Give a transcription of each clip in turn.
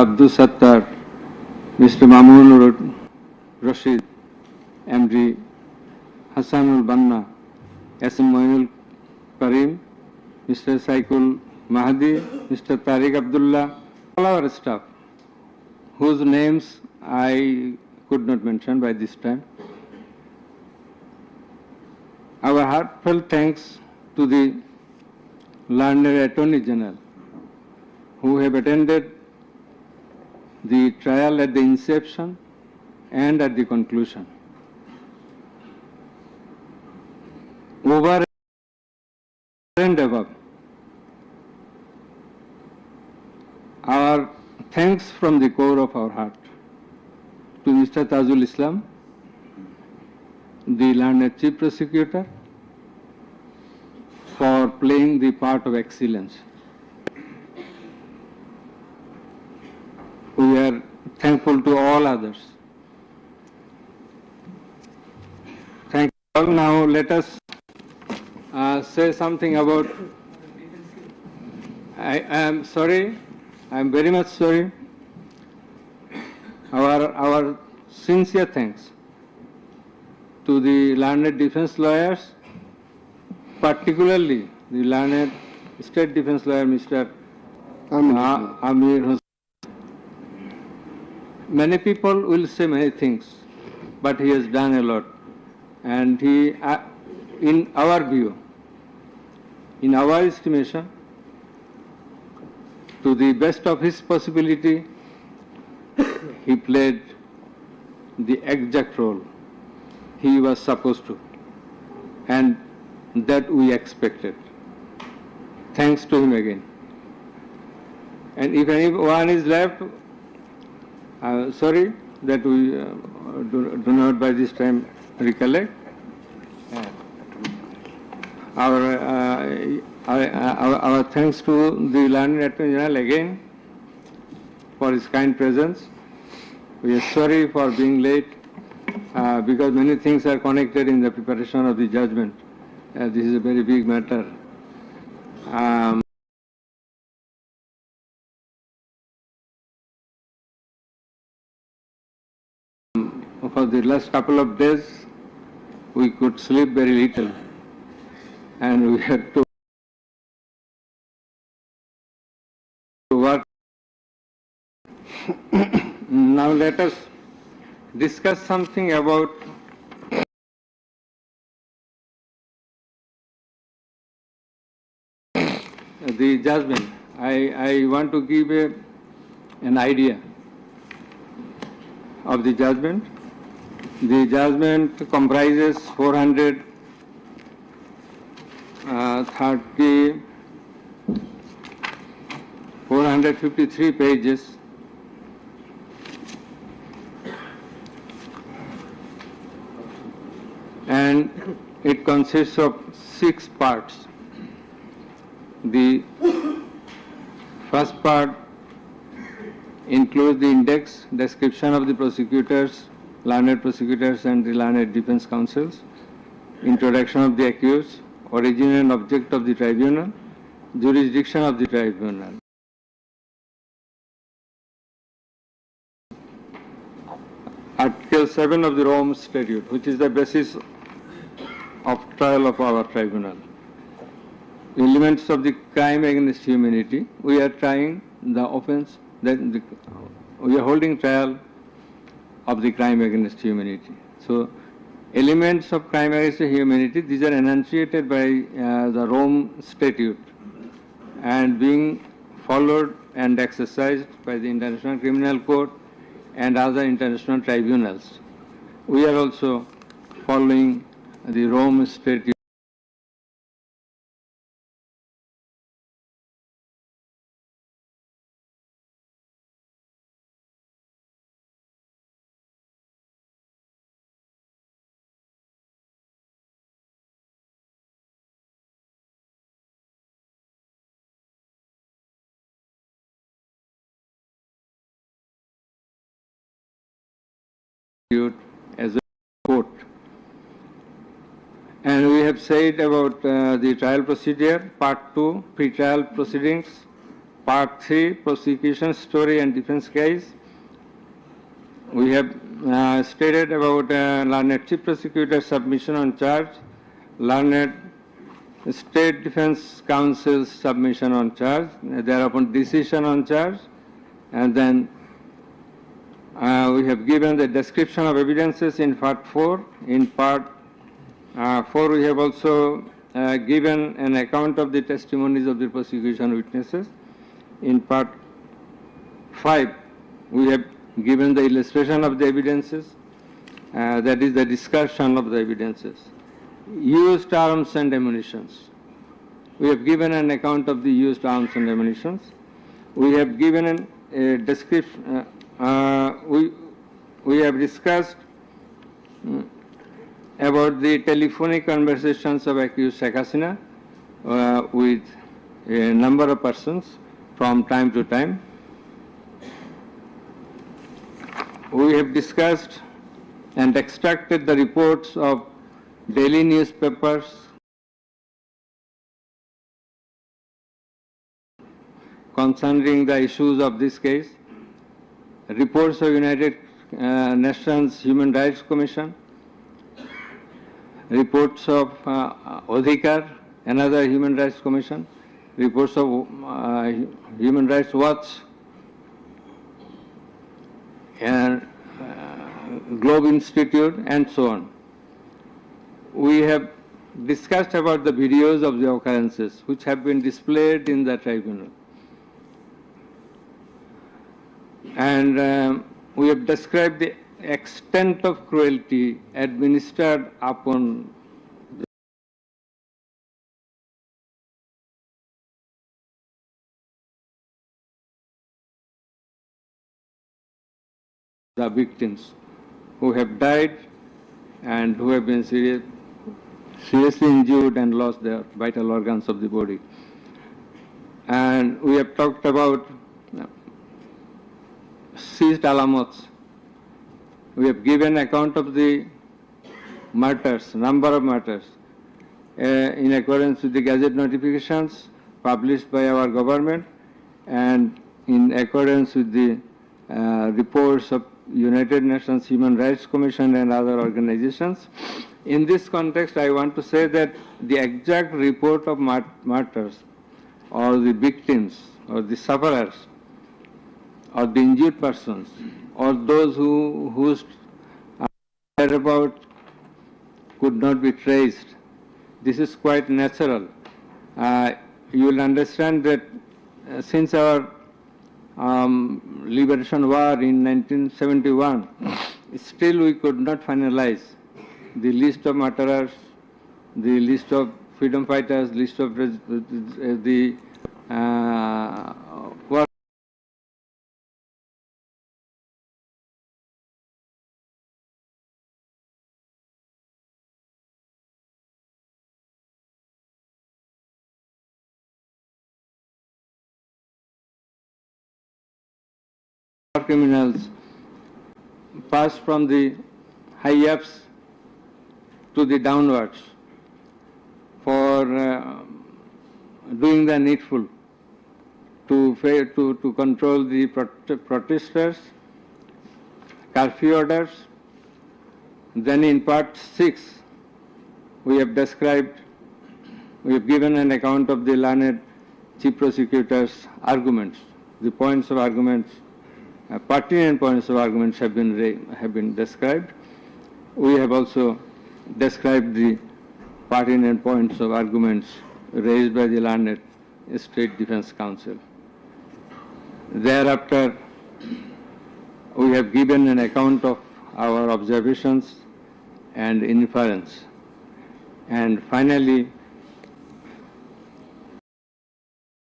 Abdul Sattar, Mr. Mamun Rashid, MD Hassanul Banna, SM Moinul Karim, Mr. Saikul Mahdi, Mr. Tariq Abdullah, all our staff, whose names I could not mention by this time. Our heartfelt thanks to the learned Attorney General, who have attended the trial at the inception and at the conclusion. Over and above, our thanks from the core of our heart to Mr. Tajul Islam, the learned Chief Prosecutor, for playing the part of excellence. We are thankful to all others. Thank you all. Now let us say something about, I am sorry, I am very much sorry. Our sincere thanks to the learned defense lawyers, particularly the learned State Defense Lawyer, Mr. Amir Hussain. Many people will say many things, but he has done a lot. And he, in our view, in our estimation, to the best of his possibility, he played the exact role he was supposed to, and that we expected. Thanks to him again. And if anyone is left, sorry that we do not by this time recollect. Our thanks to the learned Attorney General again for his kind presence. We are sorry for being late because many things are connected in the preparation of the judgment. This is a very big matter. For the last couple of days, we could sleep very little, and we had to work. Now let us discuss something about the judgment. I want to give an idea of the judgment. The judgment comprises 453 pages, and it consists of 6 parts. The first part includes the index, description of the prosecutors, learned prosecutors and the learned defense counsels, introduction of the accused, origin and object of the tribunal, jurisdiction of the tribunal. Article 7 of the Rome Statute, which is the basis of trial of our tribunal. Elements of the crime against humanity. We are trying the offense, we are holding trial of the crime against humanity. So, elements of crime against humanity, these are enunciated by the Rome Statute and being followed and exercised by the International Criminal Court and other international tribunals. We are also following the Rome Statute. As a court. And we have said about the trial procedure, part 2, pre-trial proceedings, Part 3, prosecution story and defense case. We have stated about learned Chief Prosecutor's submission on charge, learned State Defense Council's submission on charge, thereupon decision on charge, and then we have given the description of evidences in Part 4. In Part 4, we have also given an account of the testimonies of the prosecution witnesses. In Part 5, we have given the illustration of the evidences, that is the discussion of the evidences. Used arms and ammunitions. We have given an account of the used arms and ammunitions. We have given a description, we have discussed about the telephonic conversations of accused Sheikh Hasina with a number of persons from time to time. We have discussed and extracted the reports of daily newspapers concerning the issues of this case, reports of United Nations Human Rights Commission, reports of Odhikar, another Human Rights Commission, reports of Human Rights Watch, and Globe Institute, and so on. We have discussed about the videos of the occurrences which have been displayed in the tribunal. And we have described the extent of cruelty administered upon the victims who have died and who have been seriously injured and lost their vital organs of the body. And we have talked about seized alamots. We have given account of the murders, number of murders, in accordance with the Gazette notifications published by our government and in accordance with the reports of United Nations Human Rights Commission and other organizations. In this context, I want to say that the exact report of martyrs or the victims or the sufferers or the injured persons or those whose whereabouts could not be traced, this is quite natural. You will understand that since our liberation war in 1971, still we could not finalize the list of martyrs, the list of freedom fighters, list of the criminals passed from the high-ups to the downwards for doing the needful to control the protesters, curfew orders. Then in Part 6, we have described, we have given an account of the learned Chief Prosecutor's arguments, the points of arguments, pertinent points of arguments have been described. We have also described the pertinent points of arguments raised by the learned State Defense Council. Thereafter, we have given an account of our observations and inference. And finally,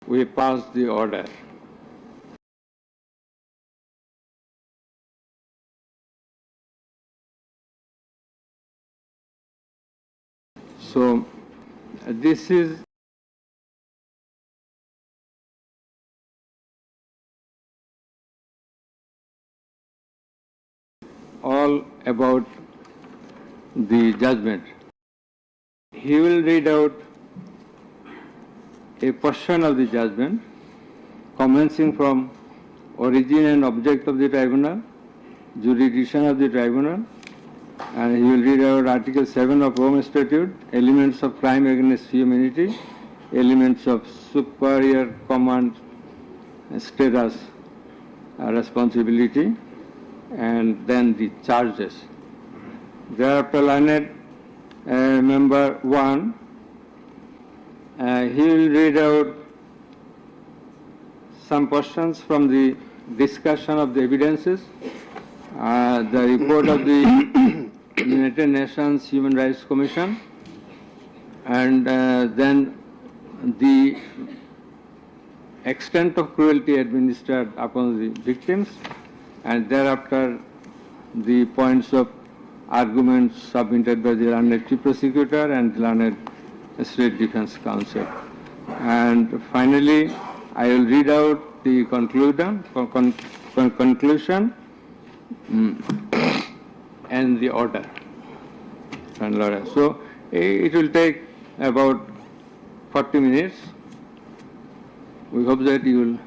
we passed the order. So, this is all about the judgment. He will read out a portion of the judgment commencing from origin and object of the tribunal, jurisdiction of the tribunal, and he will read out Article 7 of Rome Statute, elements of crime against humanity, elements of superior command status, responsibility, and then the charges. Thereafter, learned member 1, he will read out some questions from the discussion of the evidences, the report of the United Nations Human Rights Commission, and then the extent of cruelty administered upon the victims, and thereafter the points of arguments submitted by the learned chief prosecutor and the learned state defense counsel. And finally, I will read out the conclusion and the order. So it will take about 40 minutes. We hope that you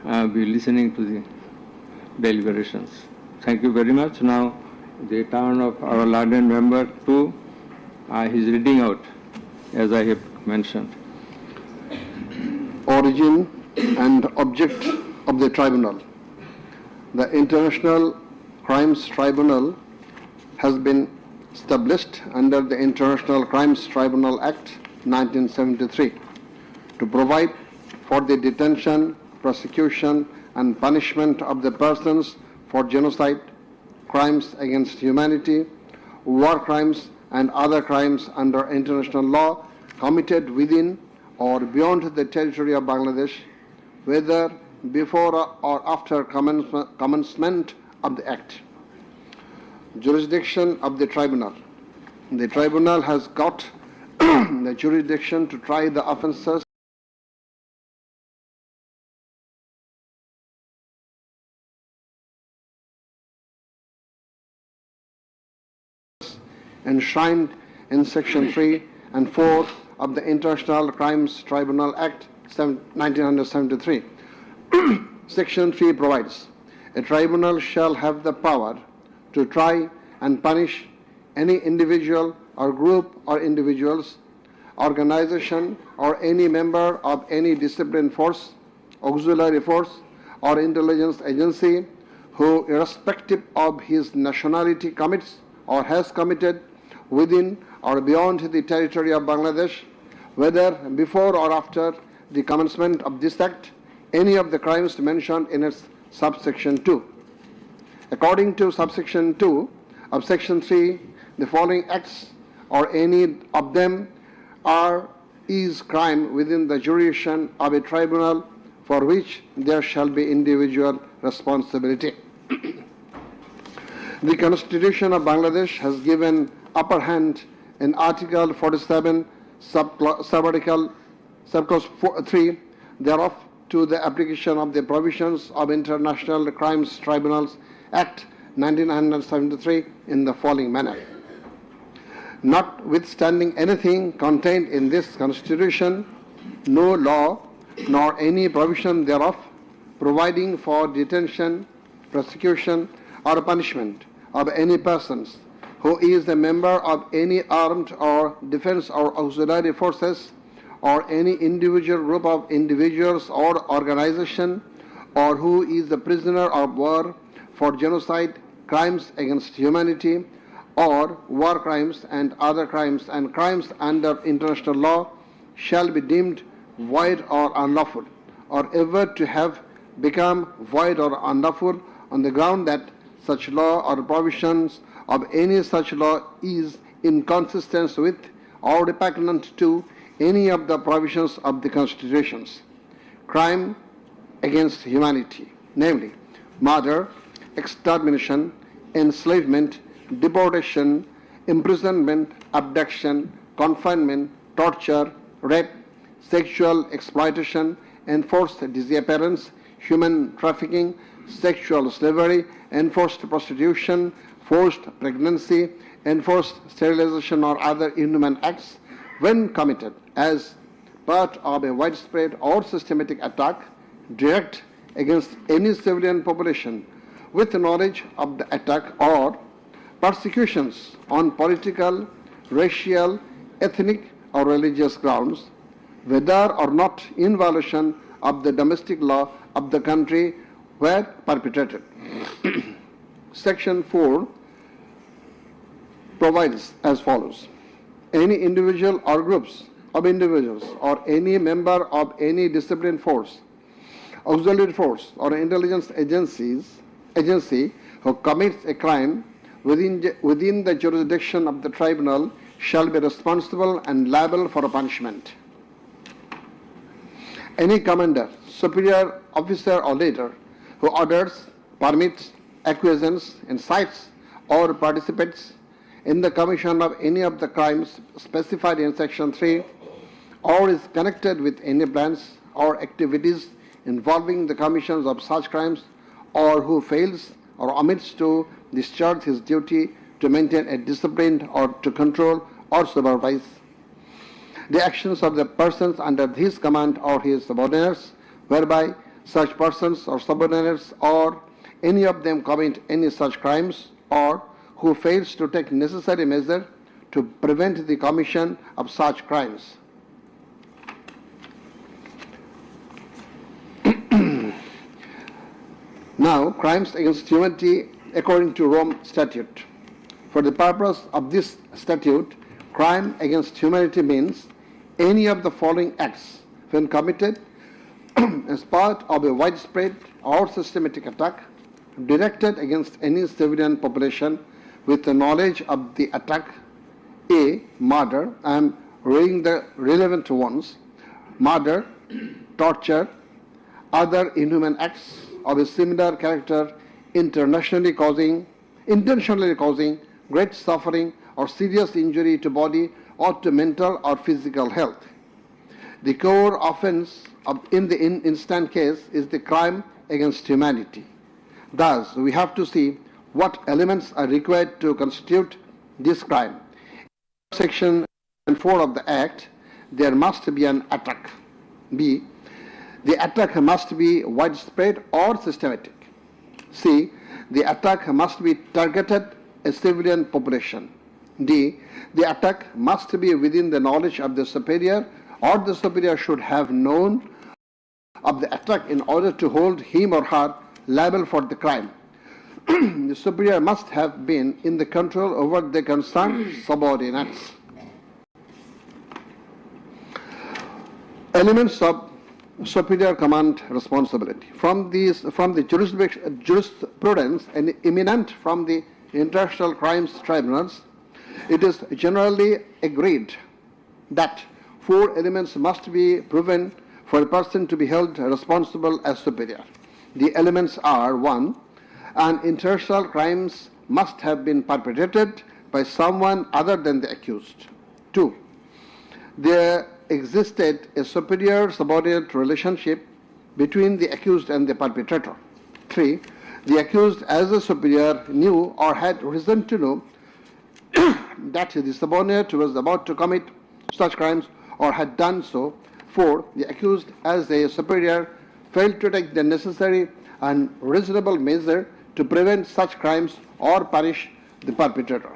will be listening to the deliberations. Thank you very much. Now the turn of our learned member 2, he is reading out as I have mentioned. Origin and object of the tribunal. The International Crimes Tribunal has been established under the International Crimes Tribunal Act 1973 to provide for the detention, prosecution and punishment of the persons for genocide, crimes against humanity, war crimes and other crimes under international law committed within or beyond the territory of Bangladesh, whether before or after commencement of the Act. Jurisdiction of the Tribunal. The Tribunal has got the jurisdiction to try the offences enshrined in Section 3 and 4 of the International Crimes Tribunal Act 1973. Section 3 provides, a tribunal shall have the power to try and punish any individual or group or individuals, organization or any member of any discipline force, auxiliary force or intelligence agency who, irrespective of his nationality, commits or has committed within or beyond the territory of Bangladesh, whether before or after the commencement of this Act, any of the crimes mentioned in its subsection 2. According to subsection 2 of section 3, the following acts or any of them is crime within the jurisdiction of a tribunal for which there shall be individual responsibility. The Constitution of Bangladesh has given upper hand in Article 47, subarticle 3 thereof to the application of the provisions of International Crimes Tribunals Act 1973 in the following manner. Notwithstanding anything contained in this Constitution, no law nor any provision thereof providing for detention, prosecution or punishment of any persons who is a member of any armed or defense or auxiliary forces or any individual group of individuals or organization, or who is a prisoner of war for genocide, crimes against humanity, or war crimes and other crimes and crimes under international law shall be deemed void or unlawful, or ever to have become void or unlawful on the ground that such law or provisions of any such law is inconsistent with or repugnant to any of the provisions of the constitutions. Crime against humanity, namely murder, extermination, enslavement, deportation, imprisonment, abduction, confinement, torture, rape, sexual exploitation, enforced disappearance, human trafficking, sexual slavery, enforced prostitution, forced pregnancy, enforced sterilization or other inhuman acts when committed as part of a widespread or systematic attack direct against any civilian population with knowledge of the attack, or persecutions on political, racial, ethnic or religious grounds, whether or not in violation of the domestic law of the country were perpetrated. Section 4 provides as follows: any individual or groups of individuals or any member of any disciplined force, auxiliary force or intelligence agency who commits a crime within the jurisdiction of the tribunal shall be responsible and liable for a punishment. Any commander, superior officer or leader who orders, permits, acquiesces, incites or participates in the commission of any of the crimes specified in Section 3, or is connected with any plans or activities involving the commission of such crimes, or who fails or omits to discharge his duty to maintain a discipline or to control or supervise the actions of the persons under his command or his subordinates, whereby such persons or subordinates or any of them commit any such crimes, or who fails to take necessary measure to prevent the commission of such crimes. Now, crimes against humanity according to Rome Statute. For the purpose of this statute, crime against humanity means any of the following acts when committed as part of a widespread or systematic attack directed against any civilian population with the knowledge of the attack: A. Murder. I am reading the relevant ones: murder, torture, other inhuman acts of a similar character intentionally causing great suffering or serious injury to body or to mental or physical health. The core offense in the instant case is the crime against humanity. Thus, we have to see what elements are required to constitute this crime. In Section 4 of the Act, there must be an attack. B. The attack must be widespread or systematic. C. The attack must be targeted a civilian population. D. The attack must be within the knowledge of the superior, or the superior should have known of the attack in order to hold him or her liable for the crime. The superior must have been in the control over the concerned subordinates. Elements of superior command responsibility. From the jurisprudence and eminent from the international crimes tribunals, it is generally agreed that 4 elements must be proven for a person to be held responsible as superior. The elements are: 1. An international crimes must have been perpetrated by someone other than the accused. 2. There existed a superior subordinate relationship between the accused and the perpetrator. 3. The accused as a superior knew or had reason to know that the subordinate was about to commit such crimes or had done so. 4. The accused as a superior failed to take the necessary and reasonable measure to prevent such crimes or punish the perpetrator.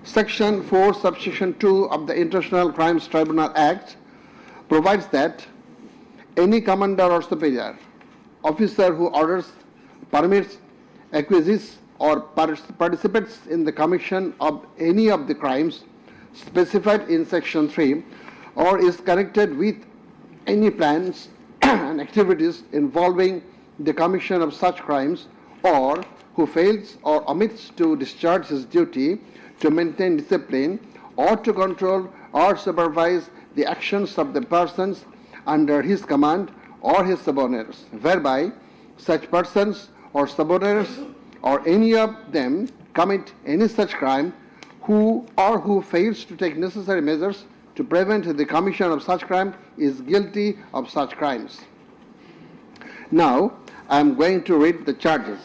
Section 4, subsection 2 of the International Crimes Tribunal Act provides that any commander or superior officer who orders, permits, acquiesces or participates in the commission of any of the crimes specified in Section 3, or is connected with any plans and activities involving the commission of such crimes, or who fails or omits to discharge his duty to maintain discipline or to control or supervise the actions of the persons under his command or his subordinates, whereby such persons or subordinates or any of them commit any such crime, who fails to take necessary measures to prevent the commission of such crime is guilty of such crimes. Now, I am going to read the charges.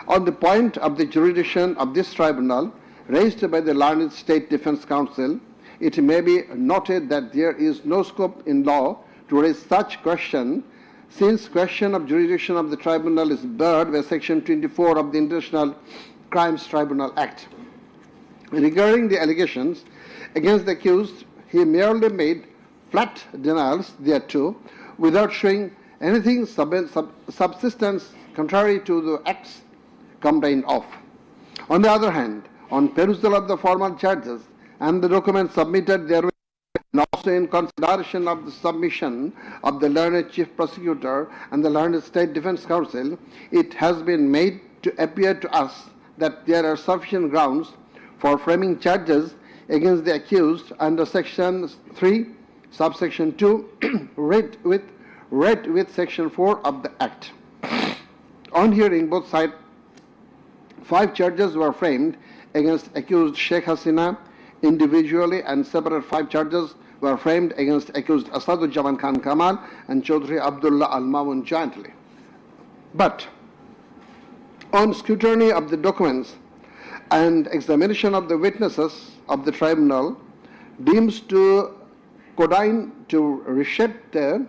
On the point of the jurisdiction of this tribunal, raised by the learned State Defence Council, it may be noted that there is no scope in law to raise such question, since question of jurisdiction of the tribunal is barred by Section 24 of the International Crimes Tribunal Act. Regarding the allegations against the accused, he merely made flat denials thereto without showing anything subsistence contrary to the acts complained of. On the other hand, on perusal of the formal charges and the documents submitted therewith, and also in consideration of the submission of the learned Chief Prosecutor and the learned State Defence Council, it has been made to appear to us that there are sufficient grounds for framing charges against the accused under Section 3, subsection 2, read with Section 4 of the Act. On hearing both sides, 5 charges were framed against accused Sheikh Hasina individually, and separate 5 charges were framed against accused Asaduzzaman Khan Kamal and Chaudhry Abdullah Al Mamun jointly. But on scrutiny of the documents and examination of the witnesses of the tribunal, deems to condign to reshape the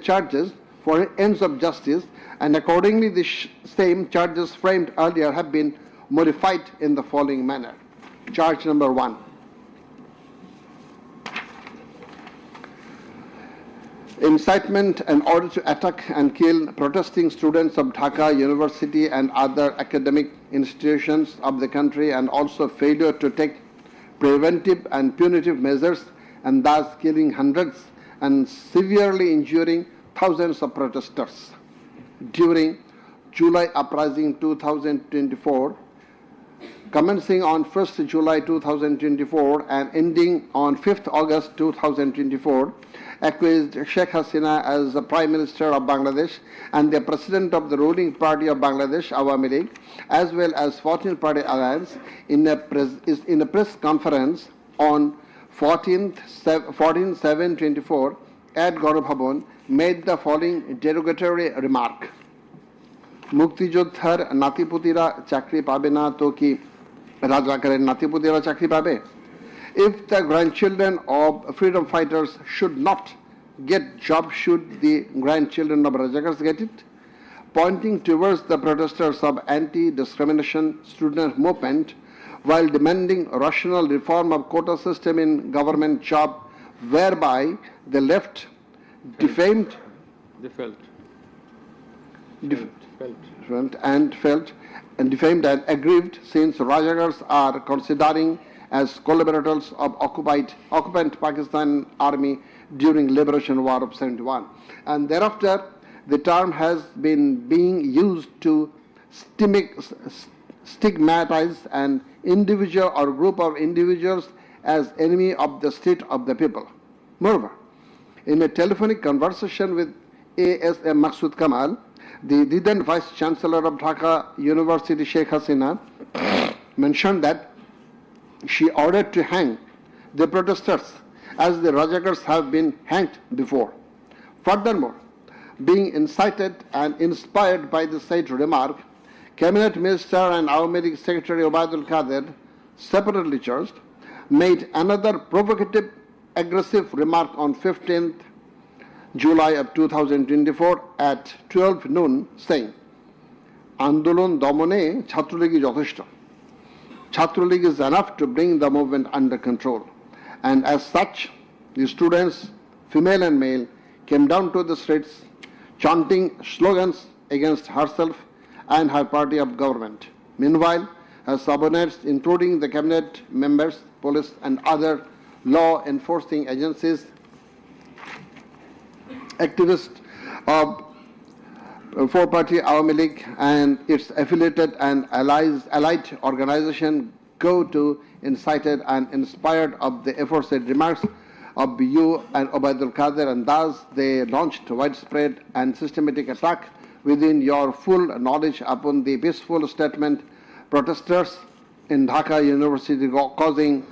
charges for ends of justice, and accordingly the same charges framed earlier have been modified in the following manner. Charge number 1. Incitement in order to attack and kill protesting students of Dhaka University and other academic institutions of the country, and also failure to take preventive and punitive measures, and thus killing hundreds and severely injuring thousands of protesters during July Uprising 2024, commencing on 1st July 2024 and ending on 5th August 2024, accused Sheikh Hasina as the Prime Minister of Bangladesh and the President of the ruling party of Bangladesh, Awami League, as well as 14th Party Alliance, in a press conference on 14/7/24 at Gaurabhavan, made the following derogatory remark. মুক্তিযোদ্ধার নাতিপুতিরা চাকরি পাবে না তো কি রাজাকারের নাতিপুতিরা চাকরি পাবে? If the grandchildren of freedom fighters should not get job, should the grandchildren of Rajakars get it? Pointing towards the protesters of anti-discrimination student movement while demanding rational reform of quota system in government job, whereby the left defamed and aggrieved, since Rajakars are considering as collaborators of occupant Pakistan Army during Liberation War of 71. And thereafter, the term has been being used to stigmatize an individual or group of individuals as enemy of the state of the people. Moreover, in a telephonic conversation with ASM Maksud Kamal, the then Vice Chancellor of Dhaka University, Sheikh Hasina, mentioned that she ordered to hang the protesters as the Rajakars have been hanged before. Furthermore, being incited and inspired by the said remark, Cabinet Minister and Awami League Secretary Obaidul Qadir, separately charged, made another provocative, aggressive remark on 15th July of 2024 at 12 noon, saying, Andolon Domone Chhatroligi Jotheshto. Chhatroligi is enough to bring the movement under control. And as such, the students, female and male, came down to the streets chanting slogans against herself and her party of government. Meanwhile, her subordinates, including the cabinet members, police and other law enforcing agencies, activists of four-party Awami League and its affiliated and allied organization go to incited and inspired of the aforesaid remarks of you and Obaidul Qadir, and thus they launched widespread and systematic attack within your full knowledge upon the peaceful statement protesters in Dhaka University, causing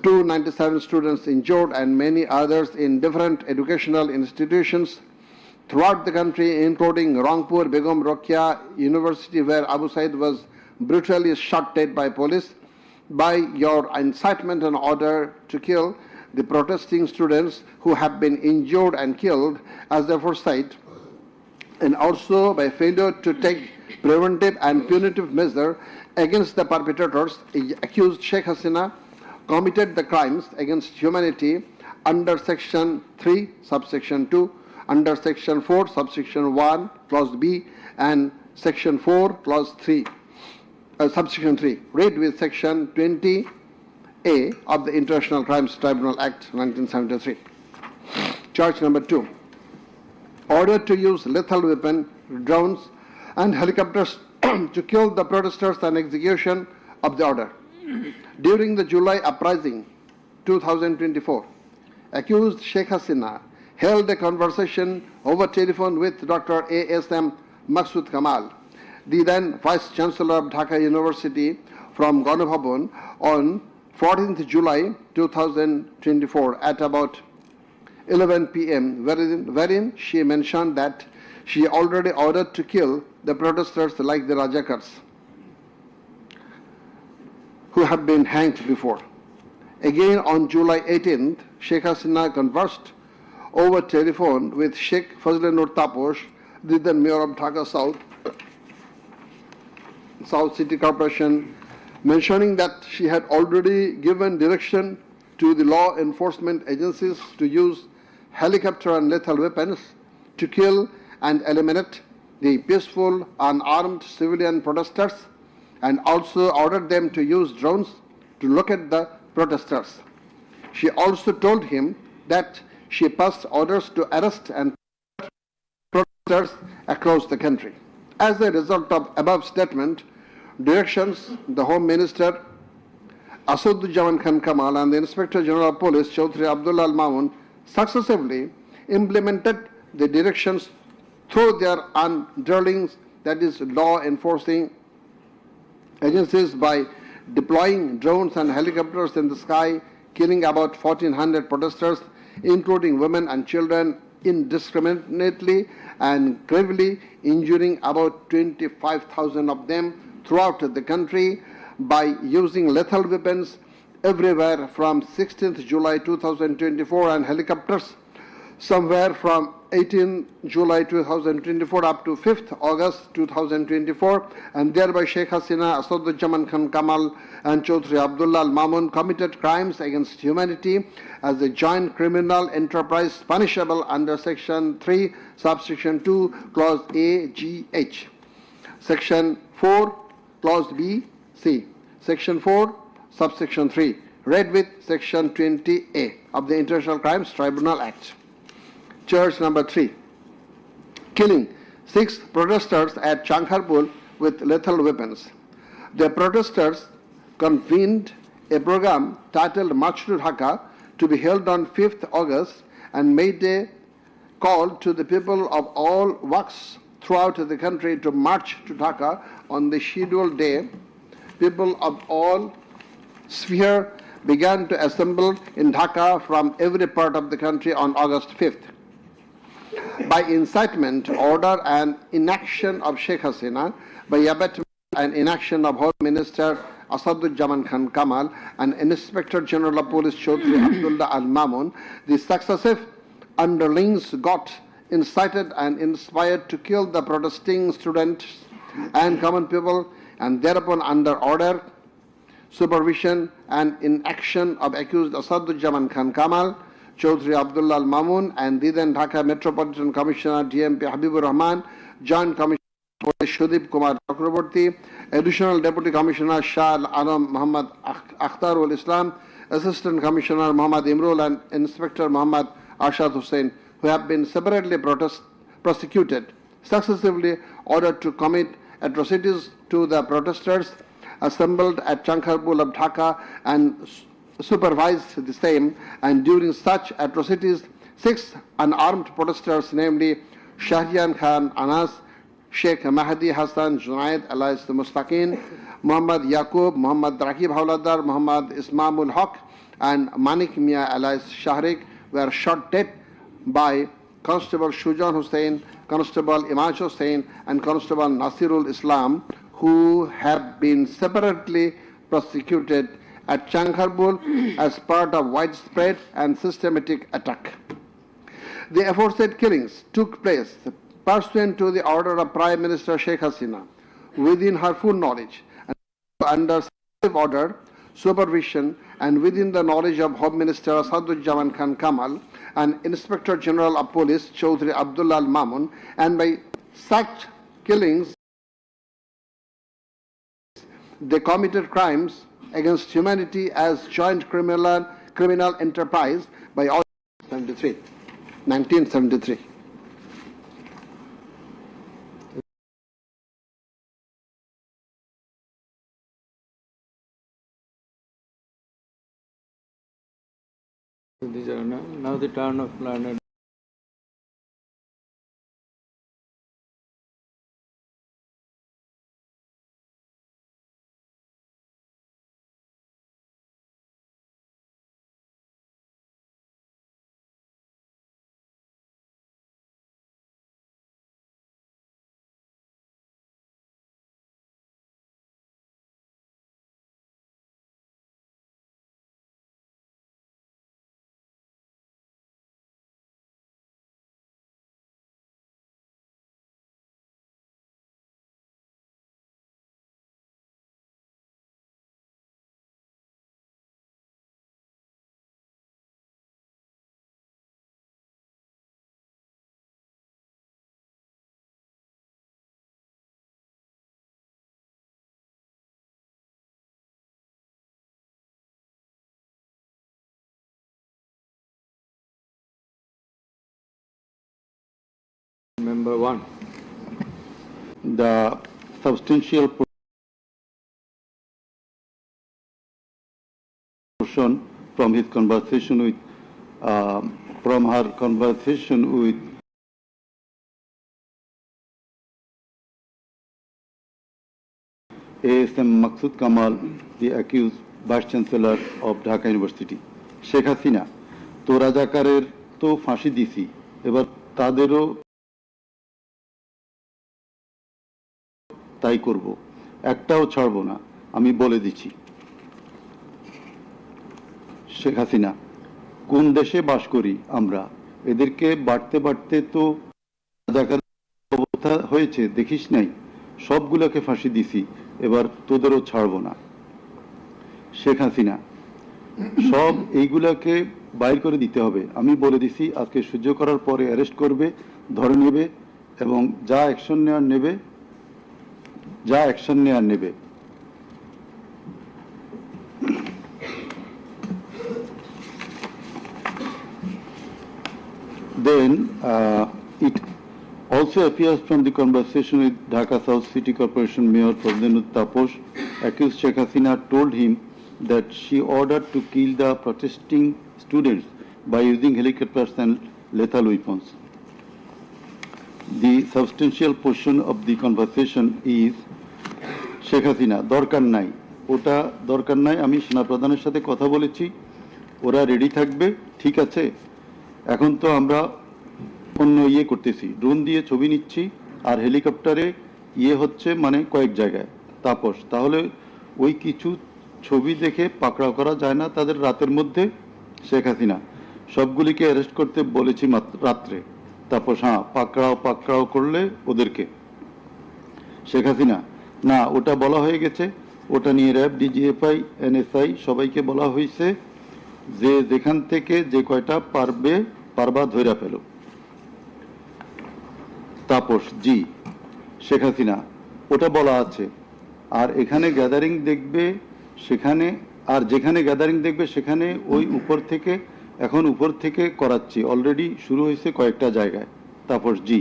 297 students injured and many others in different educational institutions throughout the country, including Rangpur Begum Rokia University, where Abu Said was brutally shot dead by police, by your incitement and order to kill the protesting students who have been injured and killed as the foresight, and also by failure to take preventive and punitive measure against the perpetrators, accused Sheikh Hasina committed the crimes against humanity under Section 3, subsection 2, under Section 4, subsection 1, clause B, and Section 4, clause 3, subsection 3, read with Section 20A of the International Crimes Tribunal Act 1973. Charge number 2. Order to use lethal weapon, drones, and helicopters to kill the protesters and execution of the order. During the July uprising 2024, accused Sheikh Hasina held a conversation over telephone with Dr. A.S.M. Maqsood Kamal, the then Vice Chancellor of Dhaka University, from Ganabhavan on 14th July 2024 at about 11 p.m., wherein she mentioned that she already ordered to kill the protesters like the Rajakars who have been hanged before. Again on July 18th, Sheikh Hasina conversed over telephone with Sheikh Fazle Nur Taposh, the then Mayor of Dhaka South City Corporation, mentioning that she had already given direction to the law enforcement agencies to use helicopter and lethal weapons to kill and eliminate the peaceful, unarmed civilian protesters, and also ordered them to use drones to locate the protesters. She also told him that she passed orders to arrest and protesters across the country. As a result of above statement, directions, the Home Minister Asaduzzaman Khan Kamal and the Inspector General of Police Chaudhry Abdullah Al Mamun successively implemented the directions through their underlings, that is law enforcing agencies, by deploying drones and helicopters in the sky, killing about 1,400 protesters, including women and children, indiscriminately and gravely injuring about 25,000 of them throughout the country by using lethal weapons everywhere from 16th July 2024 and helicopters somewhere from 18 July 2024 up to 5th August 2024, and thereby Sheikh Hasina, Asaduzzaman Khan Kamal and Chaudhry Abdullah Al Mamun committed crimes against humanity as a joint criminal enterprise punishable under Section 3, subsection 2, clause A, G, H, Section 4, clause B, C, Section 4, subsection 3, read with Section 20A of the International Crimes Tribunal Act. Charge number 3. Killing 6 protesters at Chankharpur with lethal weapons. The protesters convened a program titled March to Dhaka to be held on 5th August and made a call to the people of all walks throughout the country to march to Dhaka on the scheduled day. People of all spheres began to assemble in Dhaka from every part of the country on August 5th. By incitement, order and inaction of Sheikh Hasina, by abatement and inaction of Home Minister Asaduzzaman Khan Kamal and Inspector General of Police Chaudhry Abdullah Al Mamun, the successive underlings got incited and inspired to kill the protesting students and common people, and thereupon under order, supervision and inaction of accused Asaduzzaman Khan Kamal, Chaudhry Abdullah Al Mamun and the then Dhaka Metropolitan Commissioner DMP Habibur Rahman, Joint Commissioner Police Shudip Kumar Chakraborty, Additional Deputy Commissioner Shah Alam Muhammad Akhtarul Islam, Assistant Commissioner Muhammad Imrul and Inspector Muhammad Arshad Hussain, who have been separately prosecuted, successively ordered to commit atrocities to the protesters assembled at Chankharpur of Dhaka and supervised the same, and during such atrocities 6 unarmed protesters, namely Shahriyan Khan Anas, Sheikh Mahdi Hassan Junaid alias Mustaqin, Muhammad Yaqub, Muhammad Rakib Hawladar, Muhammad Ismamul Haq and Manik Mia alias Shahrik, were shot dead by Constable Shujan Hussain, Constable Imaj Hussain, and Constable Nasirul Islam, who have been separately prosecuted at Changharbul as part of widespread and systematic attack. The aforesaid killings took place pursuant to the order of Prime Minister Sheikh Hasina, within her full knowledge and under order, supervision, and within the knowledge of Home Minister Asaduzzaman Khan Kamal and Inspector General of Police Chaudhry Abdullah Al Mamun, and by such killings they committed crimes against humanity as joint criminal enterprise by 1973. These are now the turn of learned. Member 1. The substantial portion from his conversation with, from her conversation with A.S.M. Maqsood Kamal, the accused Vice Chancellor of Dhaka University. Sheikh Hasina, তো রাজাকারের তো ফাঁসি দিছি, এবার তাদেরও তাই করব, একটাও ছাড়ব না, আমি বলে দিচ্ছি। শেখ হাসিনা, কোন দেশে বাস করি আমরা? এদেরকে বাড়তে বাড়তে তো রাজাকারের অবস্থা হয়েছে, দেখিস নাই? সবগুলোকে ফাঁসি দিছি, এবার তোদেরও ছাড়ব না। শেখ হাসিনা, সব এইগুলাকে বাইর করে দিতে হবে, আমি বলে দিছি। আজকে সহ্য করার পরে অ্যারেস্ট করবে, ধরে নেবে এবং যা অ্যাকশন নেওয়ার নেবে। Then it also appears from the conversation with Dhaka South City Corporation Mayor Fazlinur Taposh, accused Sheikh Hasina told him that she ordered to kill the protesting students by using helicopters and lethal weapons. The substantial portion of the conversation is Sheikh Hasina, দরকার নাই, ওটা দরকার নাই, আমি সেনাপ্রধানের সাথে কথা বলেছি, ওরা রেডি থাকবে, ঠিক আছে। এখন তো আমরা অন্য করতেছি, ড্রোন দিয়ে ছবি নিচ্ছি আর হেলিকপ্টারে হচ্ছে মানে কয়েক জায়গায়। তাপস, তাহলে ওই কিছু ছবি দেখে পাকড়াও করা যায় না তাদের রাতের মধ্যে? শেখ হাসিনা, সবগুলিকে অ্যারেস্ট করতে বলেছি রাত্রে। তাপস, হ্যাঁ, পাকড়াও করলে ওদেরকে। শেখ হাসিনা, না, ওটা বলা হয়ে গেছে, ওটা নিয়ে র্যাব, ডিজিএফআই, এনএসআই সবাইকে বলা হয়েছে যে যেখান থেকে যে কয়টা পারবা ধইরা পেল। তাপস, জি। শেখ হাসিনা, ওটা বলা আছে, আর এখানে গ্যাদারিং দেখবে সেখানে, আর যেখানে গ্যাদারিং দেখবে সেখানে ওই উপর থেকে করাচ্ছি, অলরেডি শুরু হয়েছে কয়েকটা জায়গায়। তাপস, জি।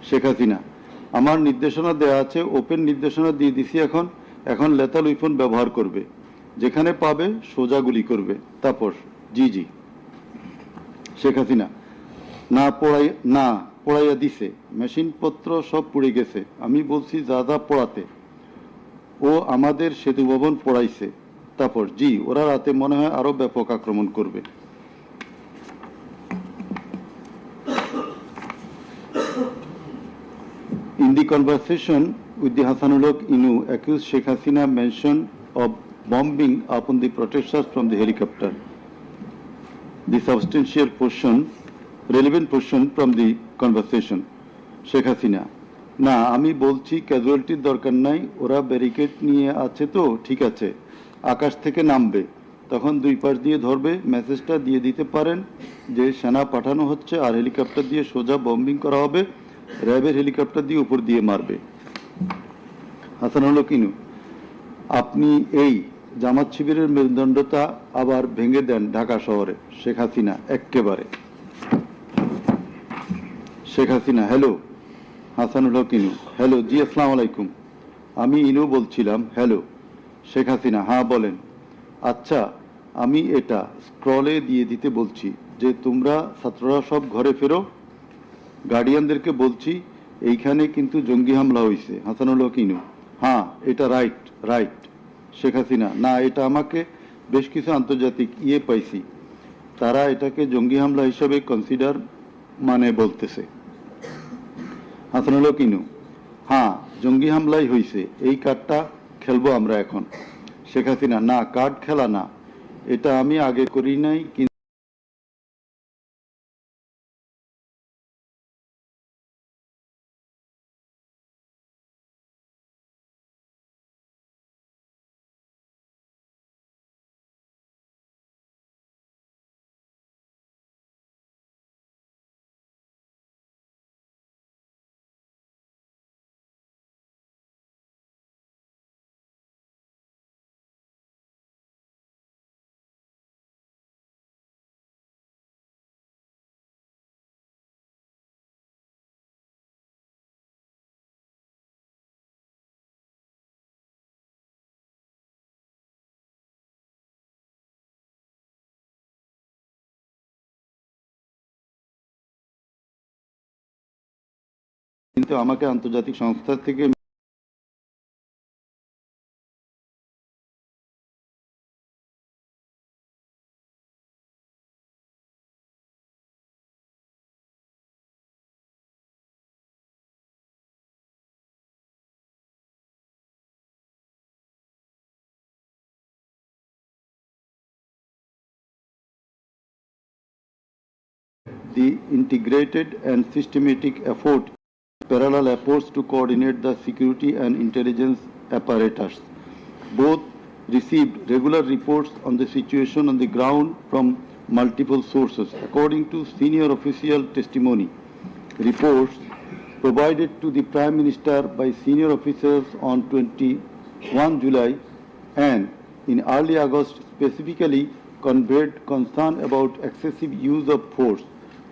শেখ হাসিনা, আমার নির্দেশনা দেওয়া আছে, ওপেন নির্দেশনা দিয়ে দিছি, এখন লেথাল উইপন ব্যবহার করবে, যেখানে পাবে সোজা গুলি করবে। তাপস, জি জি। শেখ হাসিনা, না পড়াইয়া দিছে, মেশিনপত্র সব পুড়ে গেছে, আমি বলছি যা পড়াতে, ও আমাদের সেতু ভবন পড়াইছে। তাপস, জি, ওরা রাতে মনে হয় আরো ব্যাপক আক্রমণ করবে। the conversation with the Hasanullah Inu, accused Sheikh Hasina mentioned of bombing upon the protesters from the helicopter. The substantial portion, relevant portion from the conversation. Sheikh Hasina, না আমি বলছি ক্যাজুয়ালিটির দরকার নাই, ওরা ব্যারিকেড নিয়ে আছে তো ঠিক আছে, আকাশ থেকে নামবে, তখন দুই পাশ দিয়ে ধরবে, মেসেজটা দিয়ে দিতে পারেন যে সেনা পাঠানো হচ্ছে আর হেলিকপ্টার দিয়ে সোজা বম্বিং করা হবে, র্যাবের হেলিকপ্টার দিয়ে উপর দিয়ে মারবে। হাসানুল কিনু, আপনি এই জামাত শিবিরের মেরুদণ্ডতা আবার ভেঙে দেন ঢাকা শহরে। শেখ হাসিনা, এক্কেবারে। শেখ হাসিনা, হ্যালো। হাসানুল কিনু, হ্যালো, জি আসসালামু আলাইকুম, আমি ইনু বলছিলাম। হ্যালো। শেখ হাসিনা, হ্যাঁ বলেন। আচ্ছা, আমি এটা স্ক্রলে দিয়ে দিতে বলছি যে তোমরা ছাত্ররা সব ঘরে ফেরো, গার্ডিয়ানদেরকে বলছি এইখানে কিন্তু জঙ্গি হামলা হয়েছে। হাসানুল কিনু, হ্যাঁ এটা রাইট রাইট। শেখ হাসিনা, না এটা আমাকে বেশ কিছু আন্তর্জাতিক পাইছি, তারা এটাকে জঙ্গি হামলা হিসেবে কনসিডার বলতেছে। হাসানুল কিনু, হ্যাঁ জঙ্গি হামলাই হয়েছে, এই কার্ডটা খেলবো আমরা এখন। শেখ হাসিনা, না কার্ড খেলা না, এটা আমি আগে করি নাই, কিন্তু আমাকে আন্তর্জাতিক সংস্থা থেকে the integrated and systematic effort, parallel efforts to coordinate the security and intelligence apparatus. Both received regular reports on the situation on the ground from multiple sources. According to senior official testimony, reports provided to the Prime Minister by senior officers on 21 July and in early August specifically conveyed concern about excessive use of force.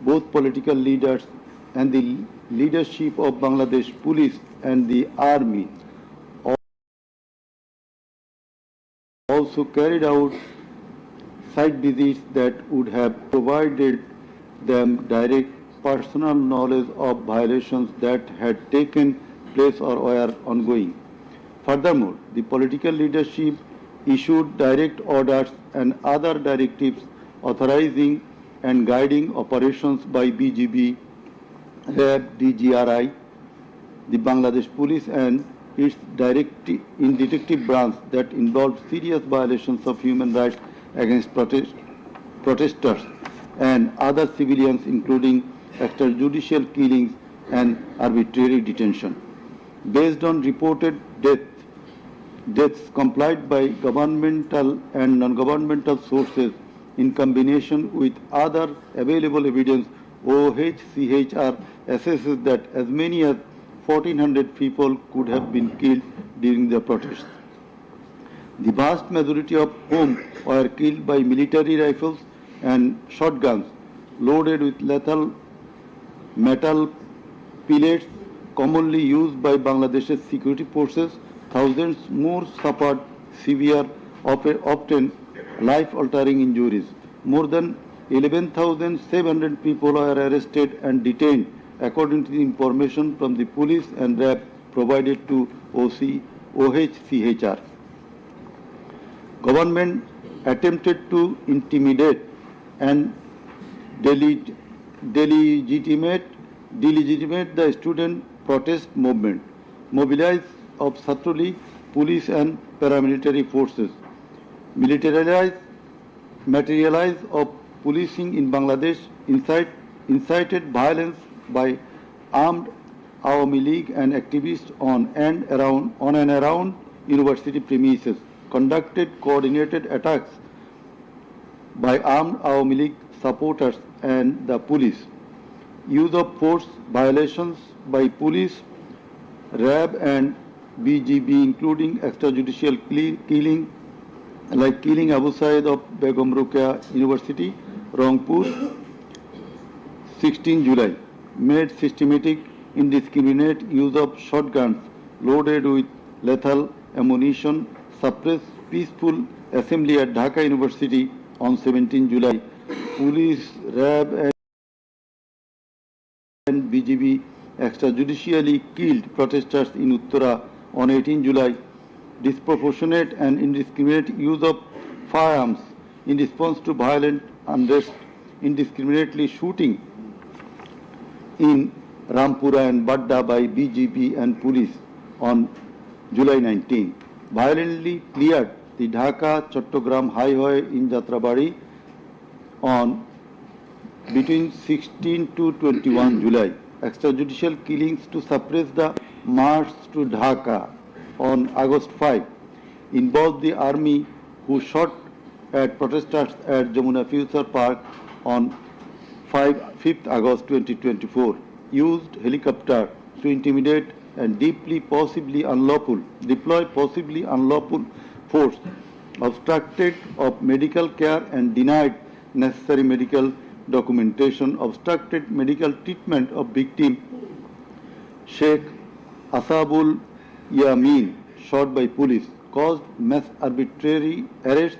Both political leaders and the leadership of Bangladesh Police and the Army also carried out site visits that would have provided them direct personal knowledge of violations that had taken place or were ongoing. Furthermore, the political leadership issued direct orders and other directives authorizing and guiding operations by BGB, RAB, DGRI, the Bangladesh Police and its detective branch that involved serious violations of human rights against protesters and other civilians, including extrajudicial killings and arbitrary detention. Based on reported deaths complied by governmental and non-governmental sources in combination with other available evidence, OHCHR assesses that as many as 1,400 people could have been killed during the protests. The vast majority of whom were killed by military rifles and shotguns loaded with lethal metal pellets commonly used by Bangladesh's security forces. Thousands more suffered severe, often life-altering injuries. More than 11,700 people were arrested and detained, according to the information from the police and RAB provided to OHCHR. Government attempted to intimidate and delegitimate the student protest movement, mobilize of Chhatra League, police and paramilitary forces, materialize of policing in Bangladesh, incited violence by armed Awami League and activists on and around university premises, conducted coordinated attacks by armed Awami League supporters and the police, use of force violations by police, RAB and BGB, including extrajudicial killing, like killing Abu Said of Begum Ruqayya University, Rangpur, 16 July, made systematic indiscriminate use of shotguns loaded with lethal ammunition, suppressed peaceful assembly at Dhaka University on 17 July. Police, RAB and BGB extrajudicially killed protesters in Uttara on 18 July. Disproportionate and indiscriminate use of firearms in response to violent unrest, indiscriminately shooting in Rampura and Badda by BGP and police on July 19. Violently cleared the Dhaka-Chattogram highway in Jatrabari on between 16 to 21 July. Extrajudicial killings to suppress the march to Dhaka on August 5 involved the army who shot at protesters at Jamuna Future Park on 5th August 2024, used helicopter to intimidate and deploy possibly unlawful force, obstructed of medical care and denied necessary medical documentation, obstructed medical treatment of victim Sheikh Asabul Yamin, shot by police, caused mass arbitrary arrests,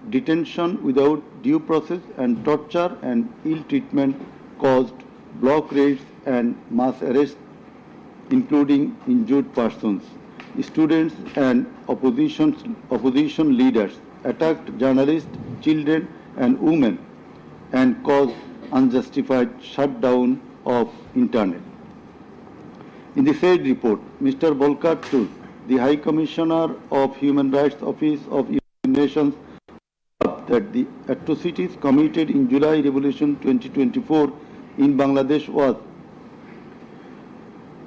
detention without due process and torture and ill treatment, caused block raids and mass arrests, including injured persons. Students and opposition leaders attacked journalists, children and women and caused unjustified shutdown of internet. In the said report, Mr. Volker Turk, the High Commissioner of Human Rights Office of United Nations, that the atrocities committed in July Revolution 2024 in Bangladesh was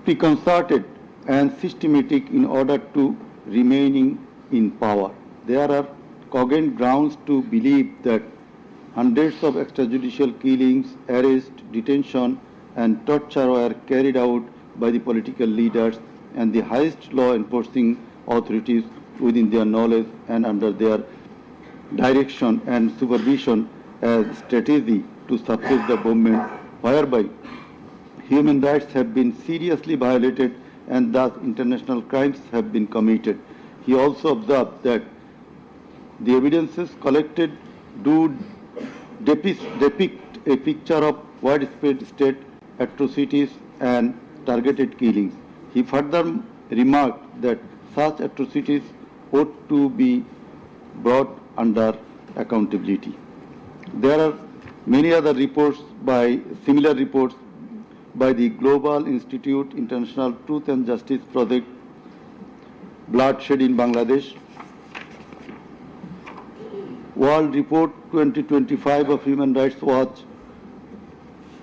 preconcerted and systematic in order to remaining in power. There are cogent grounds to believe that hundreds of extrajudicial killings, arrests, detention and torture were carried out by the political leaders and the highest law enforcing authorities within their knowledge and under their direction and supervision as strategy to suppress the movement, whereby human rights have been seriously violated and thus international crimes have been committed. He also observed that the evidences collected do depict a picture of widespread state atrocities and targeted killings. He further remarked that such atrocities ought to be brought under accountability. There are many other similar reports by the Global Institute International Truth and Justice Project, Bloodshed in Bangladesh, World Report 2025 of Human Rights Watch.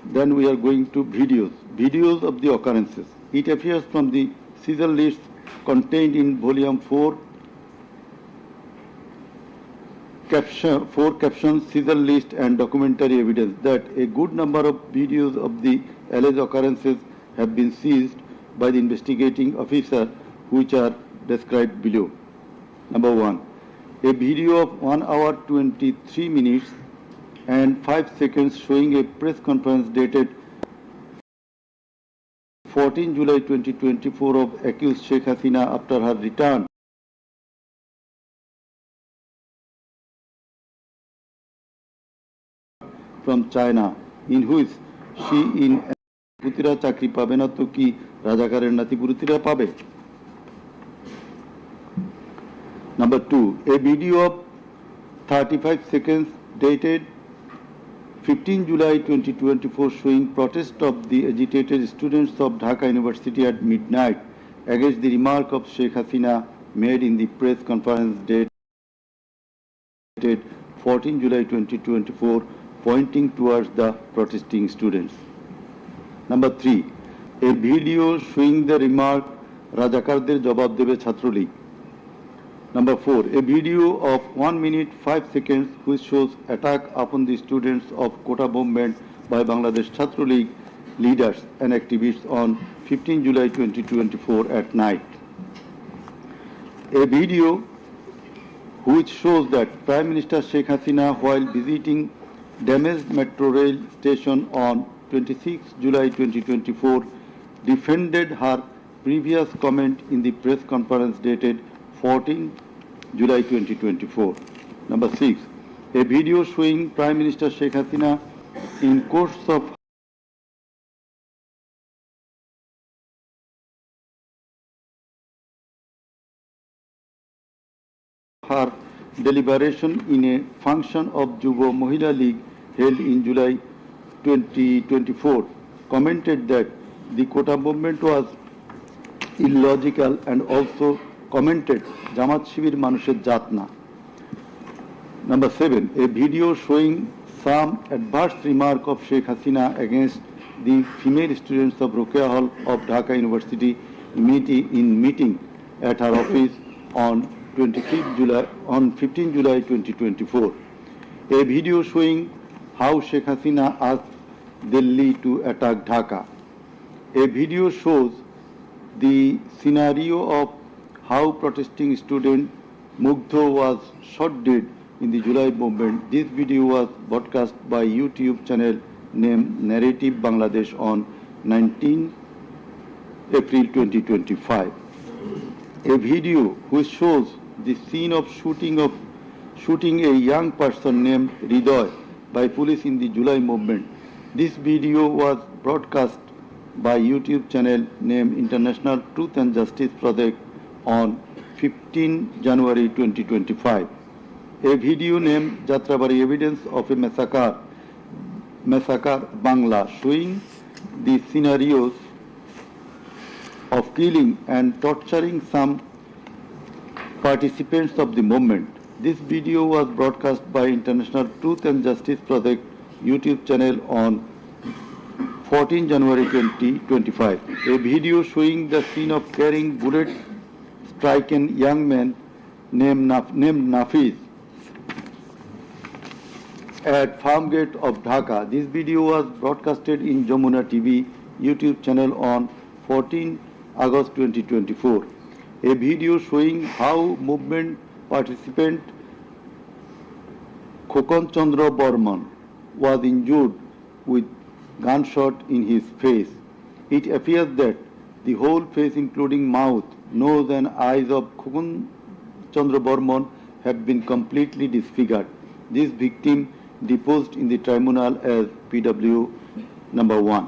Then we are going to videos of the occurrences. It appears from the Caesar list contained in Volume 4, captions, Caesar list and documentary evidence that a good number of videos of the alleged occurrences have been seized by the investigating officer, which are described below. Number 1, a video of 1 hour 23 minutes and 5 seconds showing a press conference dated 14 July 2024 of accused Sheikh Hasina after her return from China, in which she in Putira chakri pabe na to ki Rajakarer nati Putira pabe. Number 2, a video of 35 seconds dated 15 July 2024 showing protest of the agitated students of Dhaka University at midnight against the remark of Sheikh Hasina made in the press conference dated 14 July 2024 pointing towards the protesting students. Number 3. A video showing the remark Rajakarder jawab debe Chhatrolig. Number 4. A video of 1 minute 5 seconds which shows attack upon the students of Kota movement by Bangladesh Chhatro League leaders and activists on 15 July 2024 at night. A video which shows that Prime Minister Sheikh Hasina, while visiting damaged metro rail station on 26 July 2024, defended her previous comment in the press conference dated 14 July 2024. Number 6. A video showing Prime Minister Sheikh Hasina in course of her deliberation in a function of Jubo Mohila League held in July 2024 commented that the Kota movement was illogical and also commented Jamaat Shibir Manusher Jatna. Number 7. A video showing some adverse remark of Sheikh Hasina against the female students of Rokeya Hall of Dhaka University meeting at her office on 15 July 2024. A video showing how Sheikh Hasina asked Delhi to attack Dhaka. A video shows the scenario of how protesting student Mugdho was shot dead in the July movement. This video was broadcast by YouTube channel named Narrative Bangladesh on 19 April 2025. A video which shows the scene of shooting a young person named Ridoy by police in the July movement. This video was broadcast by YouTube channel named International Truth and Justice Project on 15 January 2025. A video named Jatrabari Evidence of a Massacre Bangla showing the scenarios of killing and torturing some participants of the movement. This video was broadcast by International Truth and Justice Project YouTube channel on 14 January 2025. A video showing the scene of carrying bullet-stricken young man named Nafiz at Farmgate of Dhaka. This video was broadcasted in Jamuna TV YouTube channel on 14 August 2024. A video showing how movement participant Khokon Chandra Burman was injured with gunshot in his face. It appears that the whole face including mouth, nose and eyes of Khokon Chandra Burman have been completely disfigured. This victim deposed in the tribunal as PW number 1.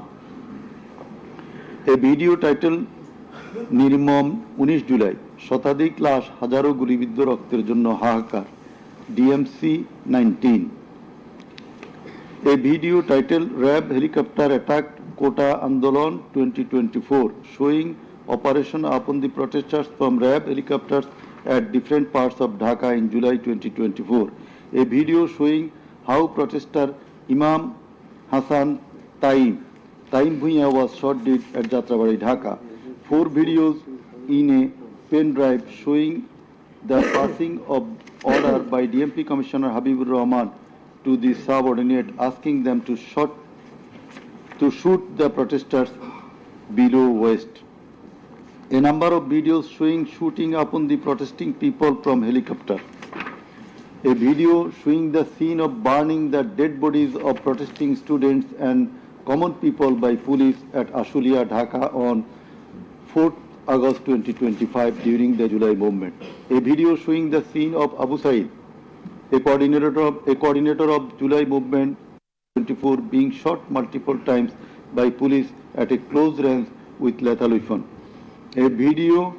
A video titled Nirmam 19 July শতাধিক লাশ হাজারো গুলিবিদ্ধ রক্তের জন্য হাহাকার DMC 19. A video titled RAB helicopter attacked Kota Andolon 2024 showing operation upon the protesters from RAB helicopters at different parts of Dhaka in July 2024. A video showing how protester Imam Hassan Taim Bhuiya was shot dead at Jatrabari, Dhaka. 4 videos in a pen drive showing the passing of order by DMP Commissioner Habibur Rahman to the subordinate asking them to shoot the protesters below waist. A number of videos showing shooting upon the protesting people from helicopter. A video showing the scene of burning the dead bodies of protesting students and common people by police at Ashulia, Dhaka on 4th August 2025 during the July movement. A video showing the scene of Abu Said, a coordinator of July movement 24 being shot multiple times by police at a close range with lethal weapon. A video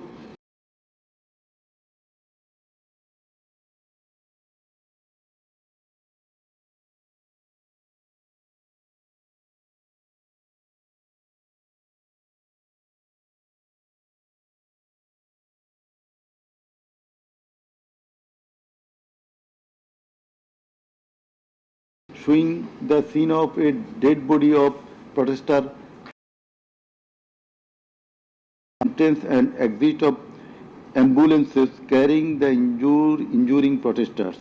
showing the scene of a dead body of protester, entrance and exit of ambulances carrying the injuring protesters.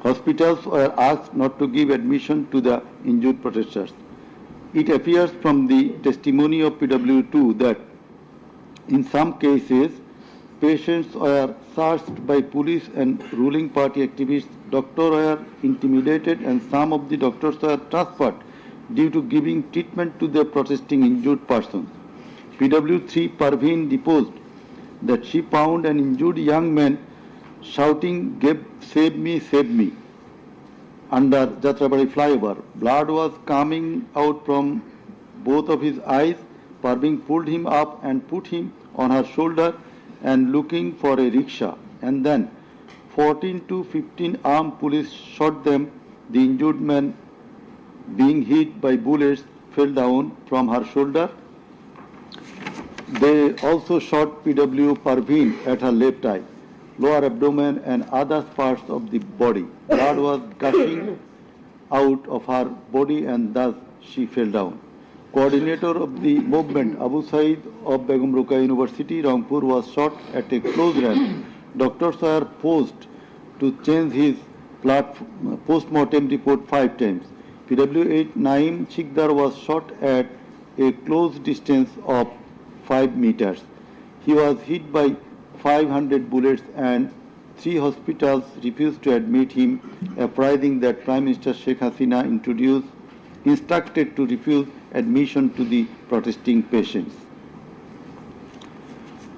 Hospitals were asked not to give admission to the injured protesters. It appears from the testimony of PW2 that in some cases, patients were searched by police and ruling party activists. Doctors were intimidated and some of the doctors were transferred due to giving treatment to the protesting injured persons. PW3 Parveen deposed that she found an injured young man shouting, save me, under Jatrabari flyover. Blood was coming out from both of his eyes. Parveen pulled him up and put him on her shoulder and looking for a rickshaw. And then 14 to 15 armed police shot them. The injured man, being hit by bullets, fell down from her shoulder. They also shot PW Parveen at her left eye, lower abdomen and other parts of the body. Blood was gushing out of her body and thus she fell down. Coordinator of the movement, Abu Said of Begum Ruqayya University, Rangpur, was shot at a close range. Doctors were forced to change his post-mortem report 5 times. PW8 Naeem Chikdar was shot at a close distance of 5 meters. He was hit by 500 bullets and 3 hospitals refused to admit him, apprising that Prime Minister Sheikh Hasina instructed to refuse admission to the protesting patients.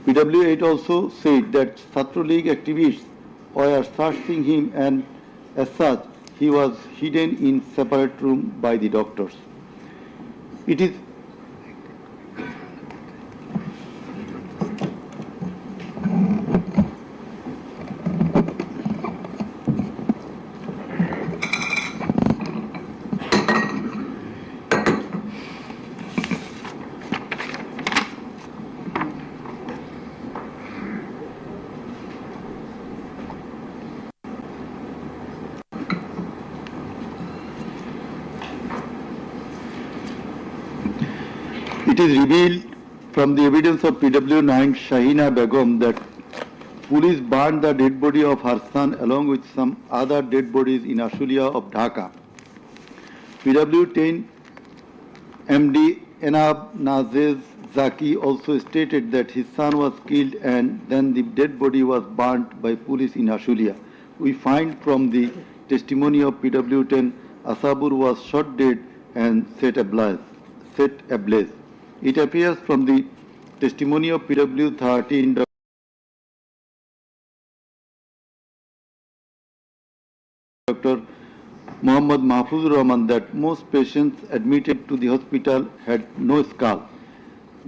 PW8 also said that Chhatra League activists were searching him and as such he was hidden in separate room by the doctors. It is revealed from the evidence of PW9 Shahina Begum that police burned the dead body of her son along with some other dead bodies in Ashulia of Dhaka. PW10 MD Enab Nazez Zaki also stated that his son was killed and then the dead body was burnt by police in Ashulia. We find from the testimony of PW10 Asabur was shot dead and set ablaze. It appears from the testimony of PW13 Dr. Muhammad Mahfuzur Rahman that most patients admitted to the hospital had no skull.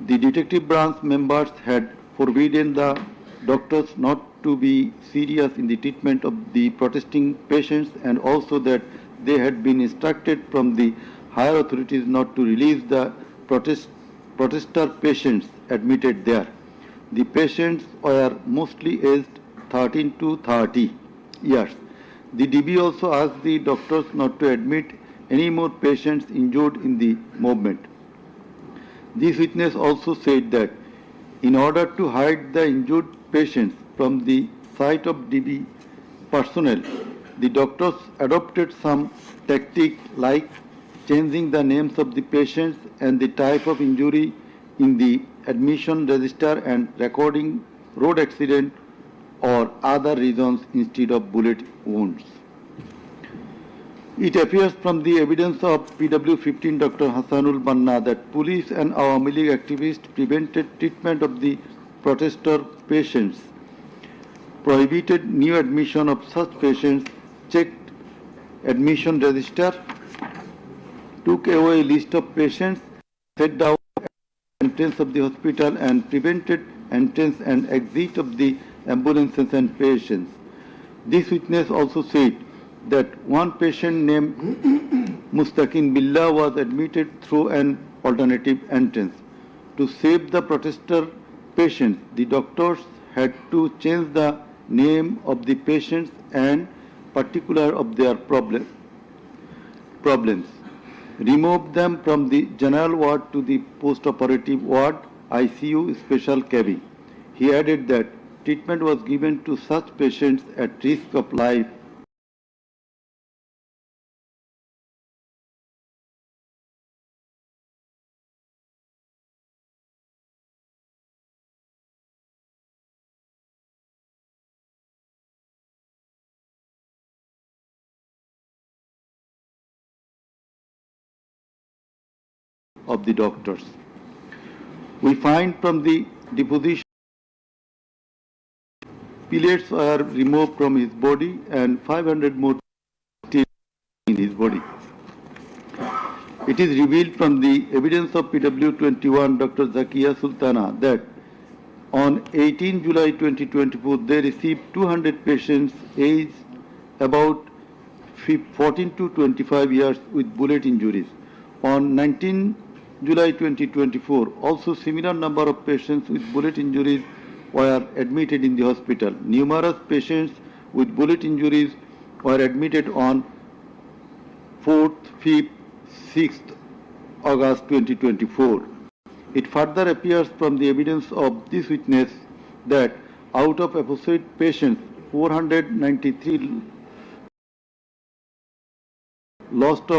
The detective branch members had forbidden the doctors not to be serious in the treatment of the protesting patients and also that they had been instructed from the higher authorities not to release the protester patients admitted there. The patients were mostly aged 13 to 30 years. The DB also asked the doctors not to admit any more patients injured in the movement. This witness also said that in order to hide the injured patients from the sight of DB personnel, the doctors adopted some tactic like changing the names of the patients and the type of injury in the admission register and recording road accident or other reasons instead of bullet wounds. It appears from the evidence of PW15 Dr. Hassanul Banna that police and Awami League activists prevented treatment of the protester patients, prohibited new admission of such patients, checked admission register, took away a list of patients, set down entrance of the hospital and prevented entrance and exit of the ambulances and patients. This witness also said that one patient named Mustaqin Billah was admitted through an alternative entrance. To save the protester patients, the doctors had to change the name of the patients and particular of their problems. Remove them from the general ward to the post-operative ward, ICU, special cabin. He added that treatment was given to such patients at risk of life of the doctors. We find from the deposition pellets were removed from his body and 500 more still in his body. It is revealed from the evidence of PW 21 Dr. Zakia Sultana that on 18 July 2024 they received 200 patients aged about 14 to 25 years with bullet injuries. On 19 July 2024, also similar number of patients with bullet injuries were admitted in the hospital. Numerous patients with bullet injuries were admitted on 4th, 5th, 6th August 2024. It further appears from the evidence of this witness that out of apposite patients, 493 lost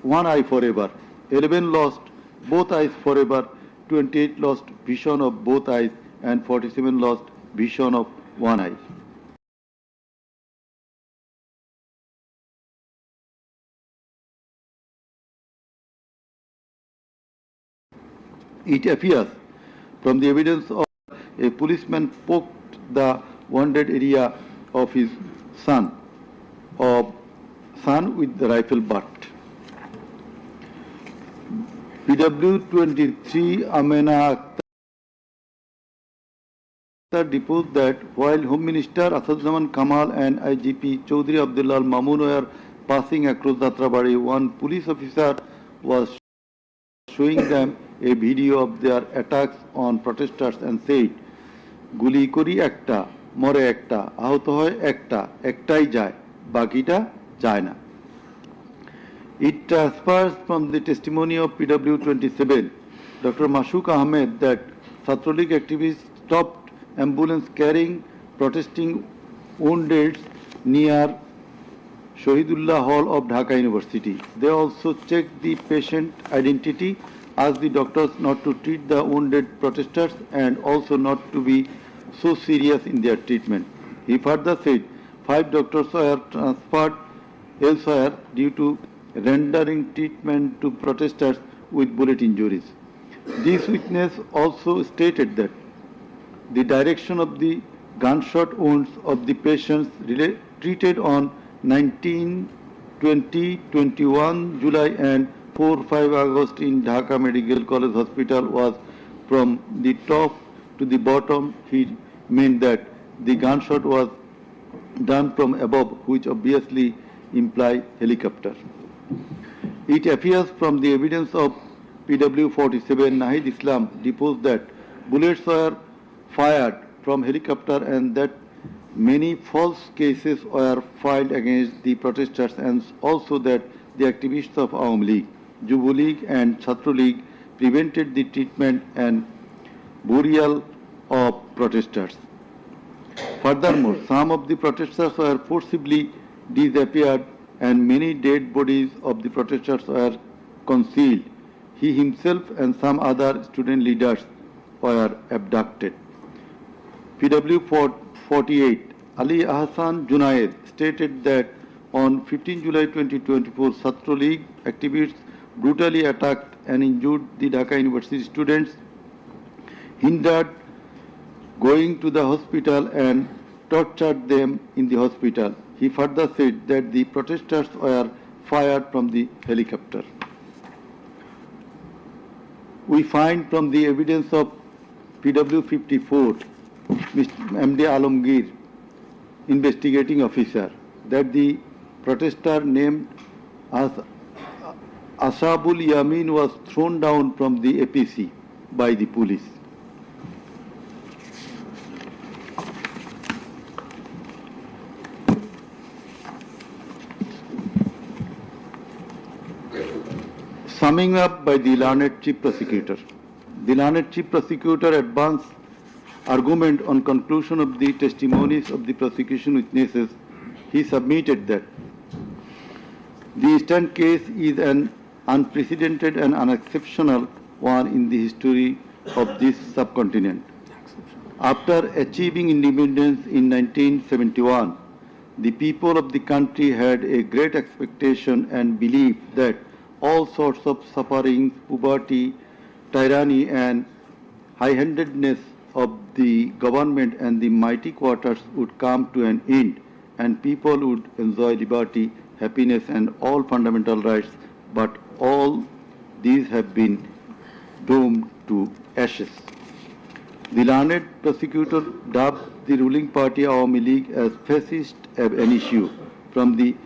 one eye forever, 11 lost both eyes forever, 28 lost vision of both eyes, and 47 lost vision of one eye. It appears from the evidence of a policeman poked the wounded area of his son with the rifle butt. PW 23 Amena Akhtar deposed that while Home Minister Asaduzzaman Kamal and IGP Chaudhry Abdullah Mamun were passing across Jatrabari, one police officer was showing them a video of their attacks on protesters and said, "Guli kori ekta, more ekta, ahuto hoy ekta, ektai jay, bakita jay na." It transpires from the testimony of PW 27, Dr. Mashuk Ahmed, that Chhatralik activists stopped ambulance carrying protesting wounded near Shahidullah Hall of Dhaka University. They also checked the patient identity, asked the doctors not to treat the wounded protesters and also not to be so serious in their treatment. He further said 5 doctors were transferred elsewhere due to rendering treatment to protesters with bullet injuries. This witness also stated that the direction of the gunshot wounds of the patients treated on 19, 20, 21 July and 4-5 August in Dhaka Medical College Hospital was from the top to the bottom. He meant that the gunshot was done from above, which obviously implies helicopter. It appears from the evidence of PW 47 Nahid Islam deposed that bullets were fired from helicopter and that many false cases were filed against the protesters, and also that the activists of Awam League, Jubo League and Chhatro League prevented the treatment and burial of protesters. Furthermore, some of the protesters were forcibly disappeared and many dead bodies of the protesters were concealed. He himself and some other student leaders were abducted. PW 48 Ali Ahsan Junaid stated that on 15 July 2024, Chhatro League activists brutally attacked and injured the Dhaka University students, hindered going to the hospital and tortured them in the hospital. He further said that the protesters were fired from the helicopter. We find from the evidence of PW 54, MD Alamgir, investigating officer, that the protester named as Ashabul Yamin was thrown down from the APC by the police. Summing up by the learned Chief Prosecutor. The learned Chief Prosecutor advanced argument on conclusion of the testimonies of the prosecution witnesses. He submitted that the instant case is an unprecedented and unexceptional one in the history of this subcontinent. After achieving independence in 1971, the people of the country had a great expectation and belief that all sorts of suffering, poverty, tyranny and high-handedness of the government and the mighty quarters would come to an end and people would enjoy liberty, happiness and all fundamental rights, but all these have been doomed to ashes. The learned prosecutor dubbed the ruling party Awami League as fascist ab initio. From the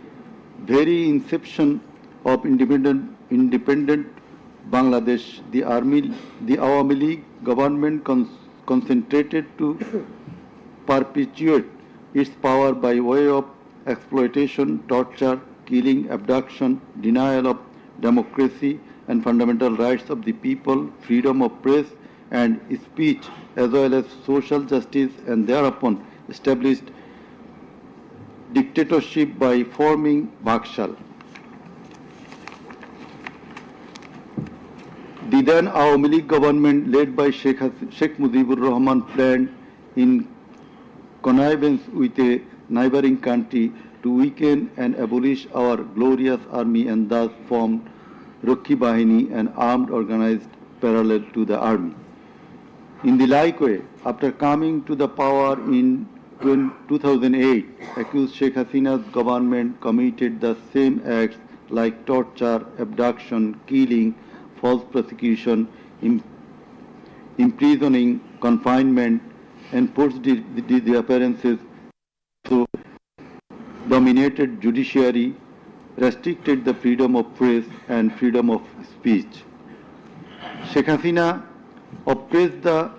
very inception of independent Bangladesh, the Awami League government concentrated to perpetuate its power by way of exploitation, torture, killing, abduction, denial of democracy and fundamental rights of the people, freedom of press and speech, as well as social justice, and thereupon established dictatorship by forming Bakshal. The then Awami League government, led by Sheikh Mujibur Rahman, planned in connivance with a neighboring country to weaken and abolish our glorious army and thus formed Rakhi Bahini, an armed organized parallel to the army. In the like way, after coming to the power in 2008, accused Sheikh Hasina's government committed the same acts like torture, abduction, killing, false prosecution, imprisoning, confinement, enforced the appearances, so dominated judiciary, restricted the freedom of press and freedom of speech. Sheikh Hasina oppressed the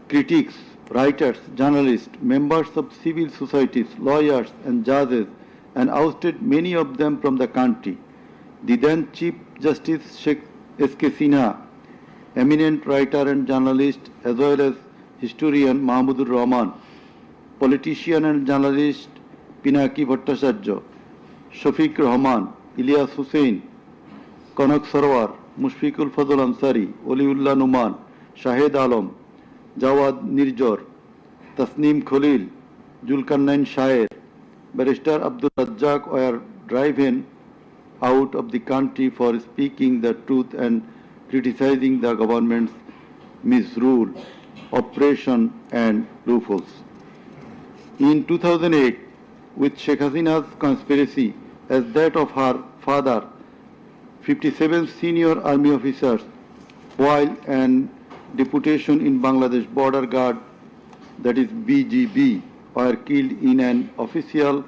critics, writers, journalists, members of civil societies, lawyers and judges and ousted many of them from the country. The then Chief Justice Sheikh S.K. Sinha, eminent writer and journalist as well as historian Mahmudur Rahman, politician and journalist Pinaki Bhattacharya, Shafiq Rahman, Ilyas Hussain, Kanak Sarwar, Mushfiqul Fazl Ansari, Oliullah Numan, Shahed Alam, Jawad Nirjor, Tasneem Khalil, Julkarnain Shaer, Barrister Abdul Razzaq were driven out of the country for speaking the truth and criticizing the government's misrule, oppression and loopholes. In 2008, with Sheikh Hasina's conspiracy as that of her father, 57 senior army officers, while an deputation in Bangladesh Border Guard, that is BGB, were killed in an official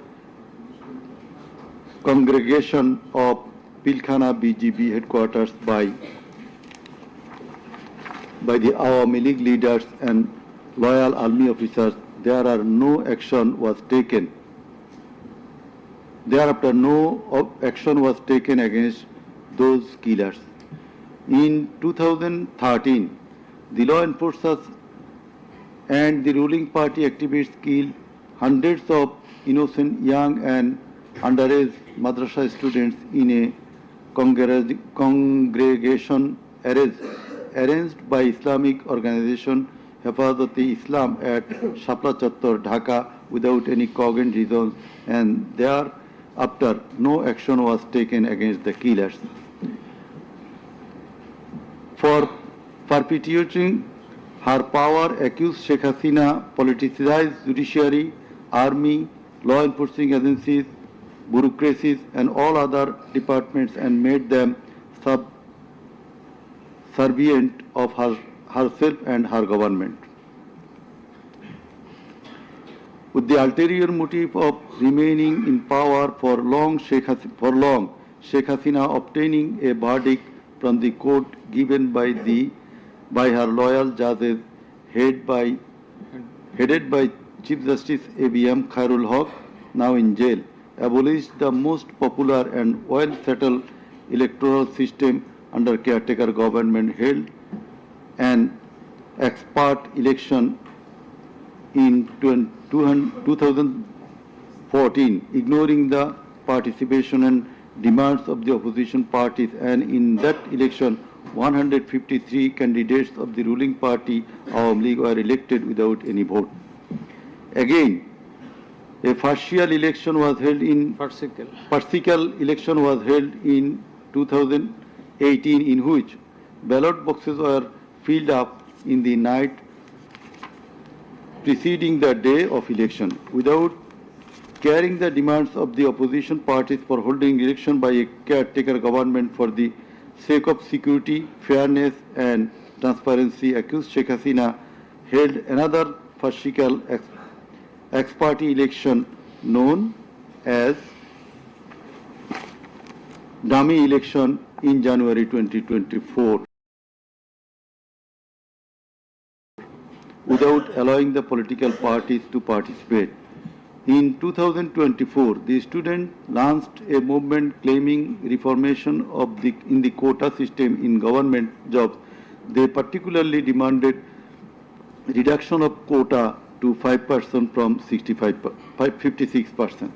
congregation of Pilkhana BGB headquarters by the Awami League leaders and loyal army officers. Thereafter, no action was taken against those killers. In 2013, the law enforcers and the ruling party activists killed hundreds of innocent young and underage madrasa students in a congregation arranged by Islamic organization Hifazat-e-Islam at Shapla Chattor, Dhaka, without any cogent reasons, and thereafter no action was taken against the killers. For perpetuating her power, accused Sheikh Hasina politicized judiciary, army, law enforcing agencies, bureaucracies and all other departments and made them subservient of herself and her government. With the ulterior motive of remaining in power for long, Sheikh Hasina obtaining a verdict from the court given by her loyal judges headed by Chief Justice A.B.M. Khairul Haq, now in jail, abolished the most popular and well-settled electoral system under caretaker government held an expert election in 2014, ignoring the participation and demands of the opposition parties, and in that election 153 candidates of the ruling party Awami League were elected without any vote. Again, a partial election was held in partial election was held in 2018, in which ballot boxes were filled up in the night preceding the day of election without carrying the demands of the opposition parties for holding election by a caretaker government for the sake of security, fairness and transparency. Accused Sheikh Hasina held another partial ex-party election known as dummy election in January 2024 without allowing the political parties to participate. In 2024, the students launched a movement claiming reformation of in the quota system in government jobs. They particularly demanded reduction of quota to 5% from 56%.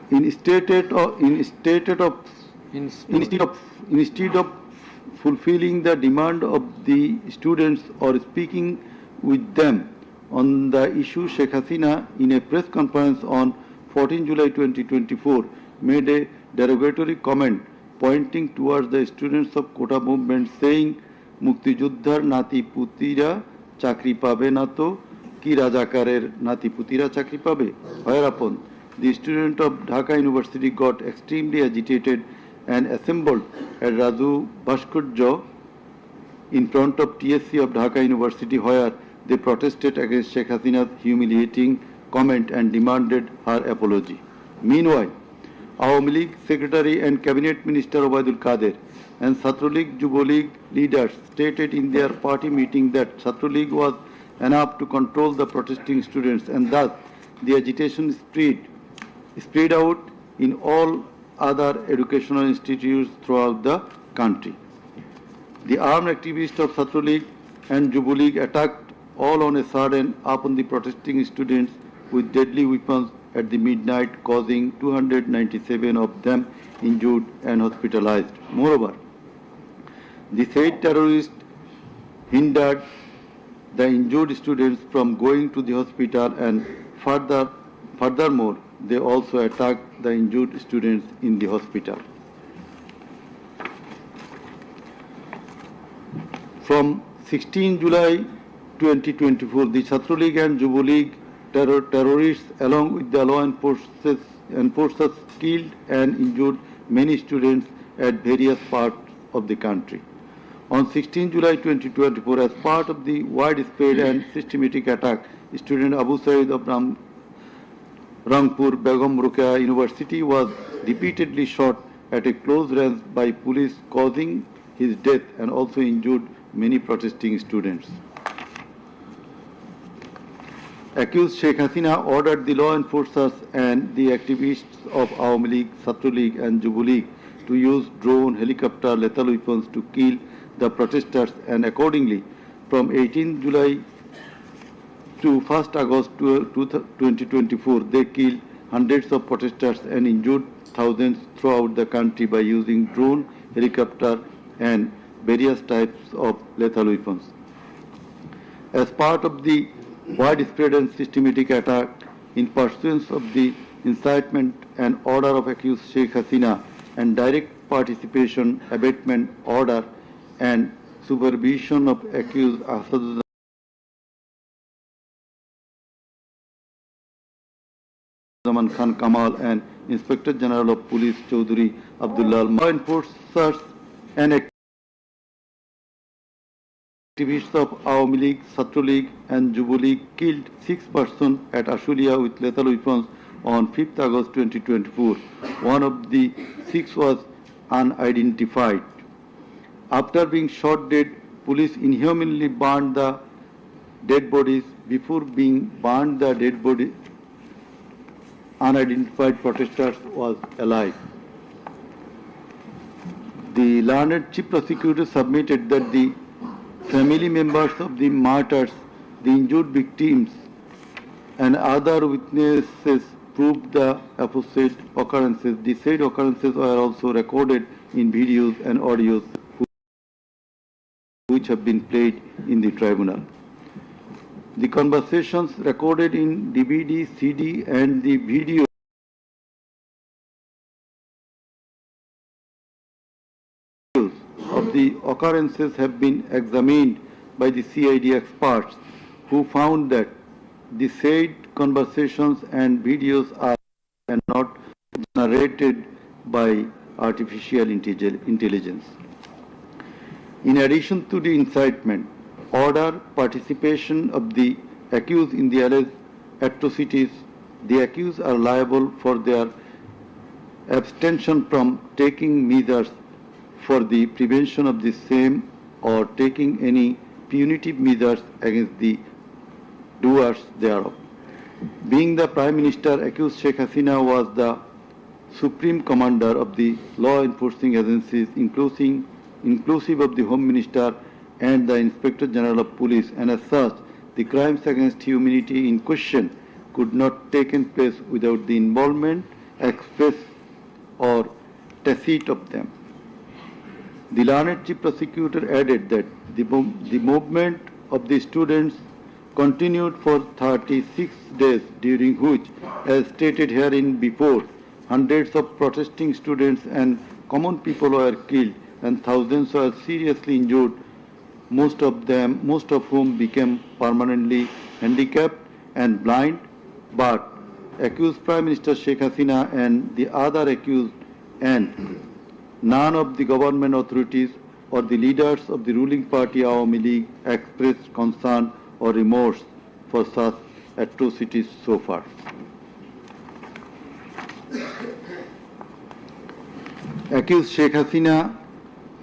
Instead of fulfilling the demand of the students or speaking with them on the issue, Sheikh Hasina, in a press conference on 14 July 2024, made a derogatory comment pointing towards the students of quota movement, saying, "Mukti Juddhar nati putira chakri pabe na to ki Rajakarer nati putira chakri pabe." Whereupon the student of Dhaka University got extremely agitated and assembled at Raju Bhaskurjo in front of TSC of Dhaka University, where they protested against Sheikh Hasina's humiliating comment and demanded her apology. Meanwhile, Awami League Secretary and Cabinet Minister Obaidul Kader and Chhatra League Yuva League leaders stated in their party meeting that Chhatra League was enough to control the protesting students, and thus the agitation spread out in all other educational institutes throughout the country. The armed activists of Chhatra League and Yuva League attacked all on a sudden upon the protesting students with deadly weapons at the midnight, causing 297 of them injured and hospitalized. Moreover, the said terrorists hindered the injured students from going to the hospital, and furthermore, they also attacked the injured students in the hospital. From 16 July 2024, the Chhatra League and Yuva League terrorists, along with the law enforcers, killed and injured many students at various parts of the country. On 16 July 2024, as part of the widespread and systematic attack, student Abu Said of Rangpur Begum Ruqayya University was repeatedly shot at a close range by police, causing his death and also injured many protesting students. Accused Sheikh Hasina ordered the law enforcers and the activists of Awami League, Chhatra League and Yuva League to use drone, helicopter, lethal weapons to kill the protesters, and accordingly, from 18 July to 1st August 2024, they killed hundreds of protesters and injured thousands throughout the country by using drone, helicopter and various types of lethal weapons. As part of the widespread and systematic attack, in pursuance of the incitement and order of accused Sheikh Hasina and direct participation, abatement order and supervision of accused Asaduddin Zaman Khan Kamal and Inspector General of Police Chaudhry Abdullah, law enforcers and activists of Awami League, Chhatra League and Yuva League killed 6 persons at Ashulia with lethal weapons on 5th August 2024. One of the 6 was unidentified. After being shot dead, police inhumanly burned the dead bodies. Before being burned the dead body, unidentified protesters was alive. The learned chief prosecutor submitted that the family members of the martyrs, the injured victims, and other witnesses proved the aforesaid occurrences. The said occurrences were also recorded in videos and audios which have been played in the tribunal. The conversations recorded in DVD, CD, and the video of the occurrences have been examined by the CID experts, who found that the said conversations and videos are not generated by artificial intelligence. In addition to the incitement, order, participation of the accused in the alleged atrocities, the accused are liable for their abstention from taking measures for the prevention of the same or taking any punitive measures against the doers thereof. Being the Prime Minister, accused Sheikh Hasina was the supreme commander of the law enforcing agencies, inclusive of the Home Minister and the Inspector General of Police, and as such, the crimes against humanity in question could not take place without the involvement, express or tacit of them. The learned chief prosecutor added that the movement of the students continued for 36 days, during which, as stated herein before, hundreds of protesting students and common people were killed and thousands were seriously injured, most of whom became permanently handicapped and blind. But accused Prime Minister Sheikh Hasina and the other accused and none of the government authorities or the leaders of the ruling party Awami League expressed concern or remorse for such atrocities so far. Accused Sheikh Hasina,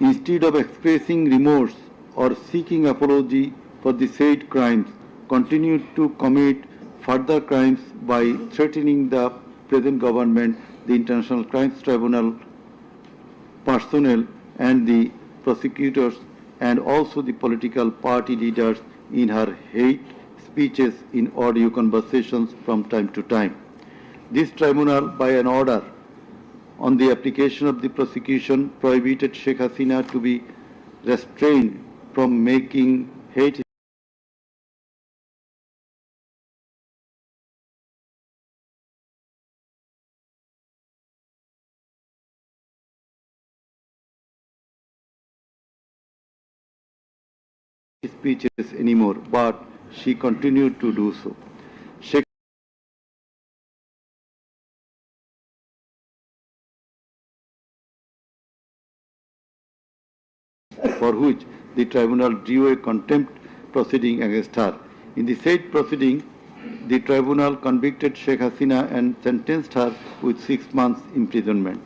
instead of expressing remorse or seeking apology for the said crimes, continued to commit further crimes by threatening the present government, the International Crimes Tribunal personnel, and the prosecutors, and also the political party leaders in her hate speeches in audio conversations from time to time. This tribunal, by an order on the application of the prosecution, prohibited Sheikh Hasina to be restrained from making hate speeches anymore, but she continued to do so. Sheikh for which the tribunal drew a contempt proceeding against her. In the said proceeding, the tribunal convicted Sheikh Hasina and sentenced her with 6 months imprisonment.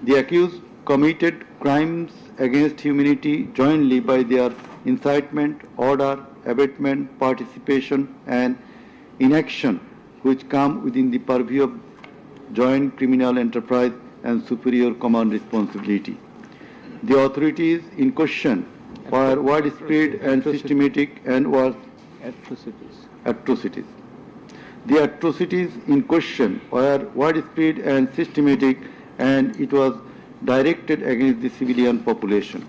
The accused committed crimes against humanity jointly by their incitement, order, abatement, participation, and inaction, which come within the purview of joint criminal enterprise and superior command responsibility. The authorities in question were widespread and systematic and was atrocities. The atrocities in question were widespread and systematic, and it was directed against the civilian population.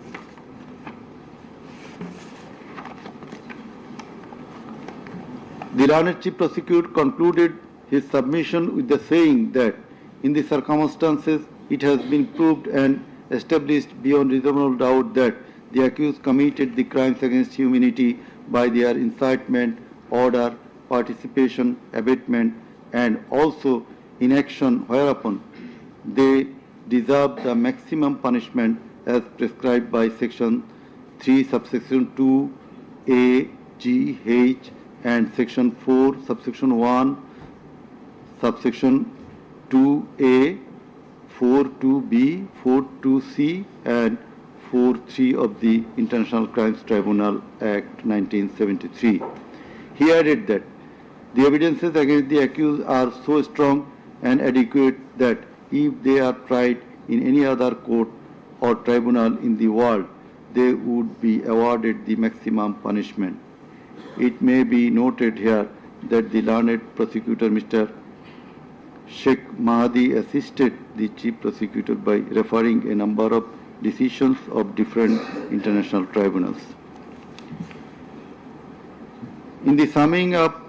The learned chief prosecutor concluded his submission with the saying that in the circumstances it has been proved and established beyond reasonable doubt that the accused committed the crimes against humanity by their incitement, order, participation, abatement, and also inaction, whereupon they deserve the maximum punishment as prescribed by Section 3, subsection 2, A, G, H, and Section 4, subsection 1, subsection 2A, 4.2b, 4.2c, and 4.3 of the International Crimes Tribunal Act 1973. He added that the evidences against the accused are so strong and adequate that if they are tried in any other court or tribunal in the world, they would be awarded the maximum punishment. It may be noted here that the learned prosecutor, Mr. Sheikh Mahdi, assisted the chief prosecutor by referring a number of decisions of different international tribunals. In the summing up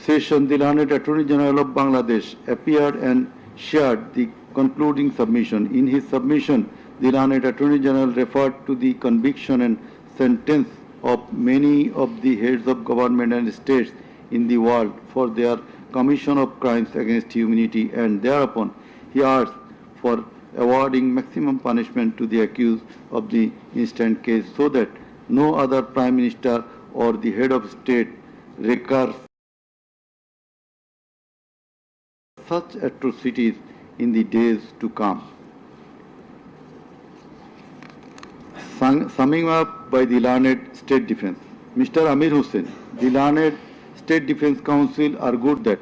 session, the learned Attorney General of Bangladesh appeared and shared the concluding submission. In his submission, the learned Attorney General referred to the conviction and sentence of many of the heads of government and states in the world for their commission of crimes against humanity, and thereupon he asked for awarding maximum punishment to the accused of the instant case so that no other Prime Minister or the head of state recurs such atrocities in the days to come. Summing up by the learned State Defence, Mr. Amir Hussain, the learned State Defence Council argued that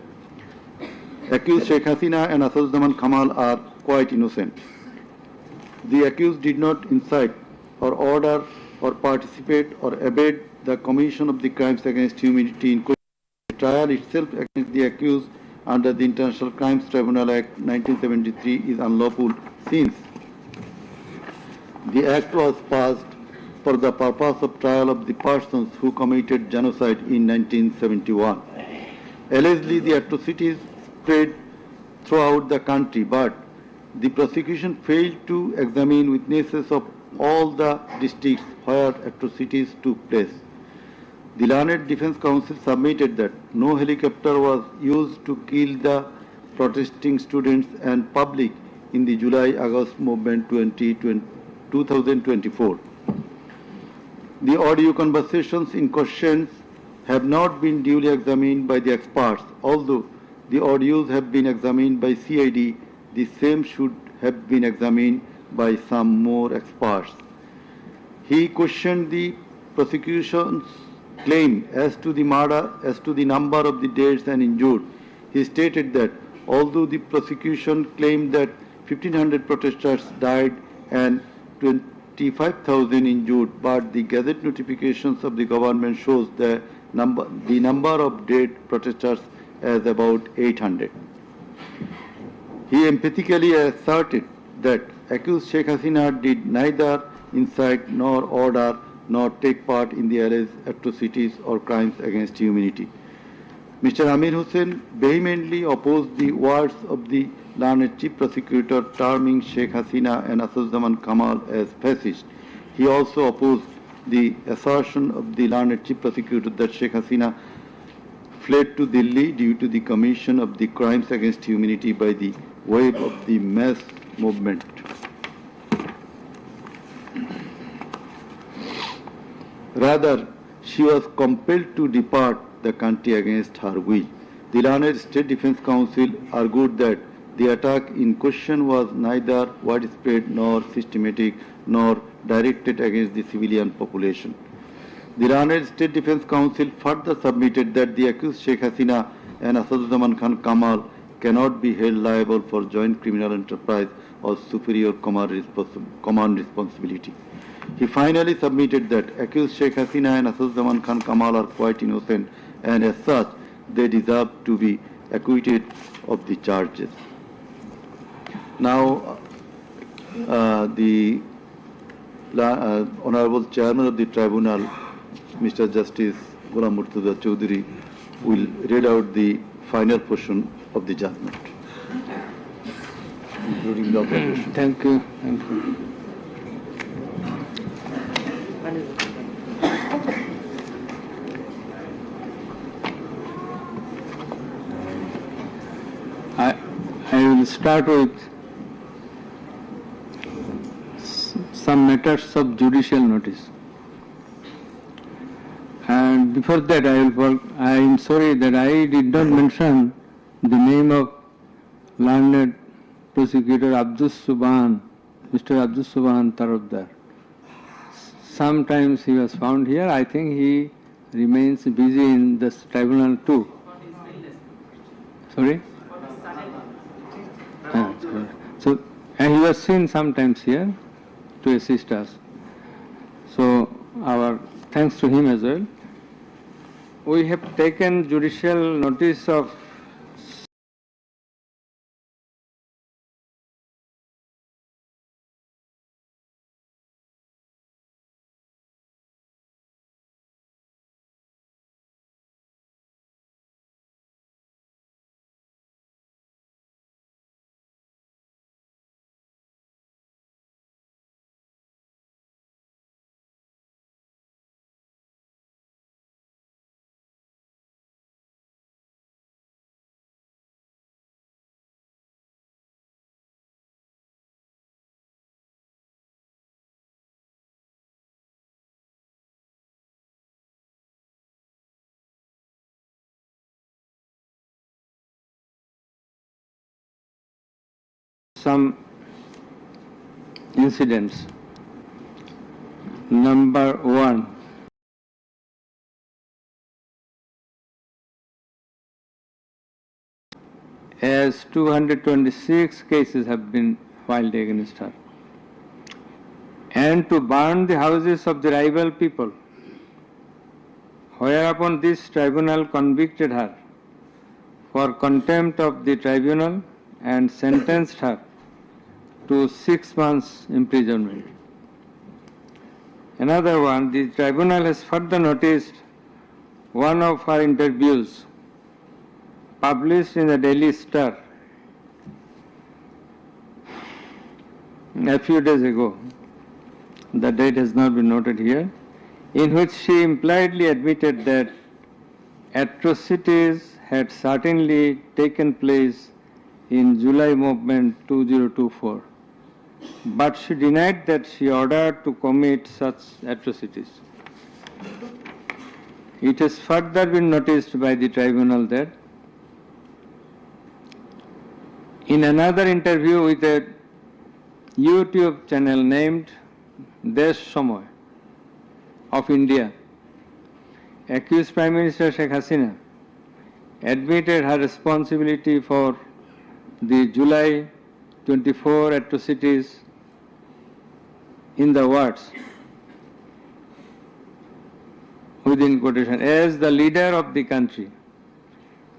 accused Sheikh Hasina and Asaduzzaman Kamal are quite innocent. The accused did not incite or order or participate or abet the commission of the crimes against humanity in question. The trial itself against the accused under the International Crimes Tribunal Act 1973 is unlawful since the Act was passed for the purpose of trial of the persons who committed genocide in 1971. Allegedly, the atrocities spread throughout the country, but the prosecution failed to examine witnesses of all the districts where atrocities took place. The Learned Defence Council submitted that no helicopter was used to kill the protesting students and public in the July-August movement 2024. The audio conversations in question have not been duly examined by the experts. Although the audios have been examined by CID, the same should have been examined by some more experts. He questioned the prosecution's claim as to the number of the deaths and injured. He stated that although the prosecution claimed that 1,500 protesters died and 25,000 injured, but the Gazette notifications of the government shows the number of dead protesters as about 800. He emphatically asserted that accused Sheikh Hasina did neither incite nor order nor take part in the alleged atrocities or crimes against humanity. Mr. Amir Hussain vehemently opposed the words of the learned chief prosecutor terming Sheikh Hasina and Asaduzzaman Kamal as fascist. He also opposed the assertion of the learned chief prosecutor that Sheikh Hasina fled to Delhi due to the commission of the crimes against humanity by the wave of the mass movement. Rather, she was compelled to depart the country against her will. The learned State Defence Council argued that the attack in question was neither widespread nor systematic nor directed against the civilian population. The learned State Defence Council further submitted that the accused Sheikh Hasina and Asaduzzaman Khan Kamal cannot be held liable for joint criminal enterprise or superior command responsibility. He finally submitted that accused Sheikh Hasina and Asaduzzaman Khan Kamal are quite innocent, and as such they deserve to be acquitted of the charges. Now, the Honorable Chairman of the Tribunal, Mr. Justice Ghulam Murtuza Chaudhary, will read out the final portion of the judgment, including the observation. Thank you. Thank you. I will start with some matters of judicial notice. And before that, I am sorry that I did not mention the name of learned prosecutor Mr. Abdus Subhan Tarabdar. Sometimes he was found here. I think he remains busy in this tribunal too. Sorry? And he was seen sometimes here to assist us. So our thanks to him as well. We have taken judicial notice of some incidents. Number one, as 226 cases have been filed against her, and to burn the houses of the rival people, whereupon this tribunal convicted her for contempt of the tribunal and sentenced her to 6 months imprisonment. Another one, the tribunal has further noticed one of her interviews published in the Daily Star a few days ago, the date has not been noted here, in which she impliedly admitted that atrocities had certainly taken place in July movement 2024, but she denied that she ordered to commit such atrocities. It has further been noticed by the tribunal that in another interview with a YouTube channel named Desh Samoy of India, accused Prime Minister Sheikh Hasina admitted her responsibility for the July 24 atrocities in the words, within quotation, as the leader of the country,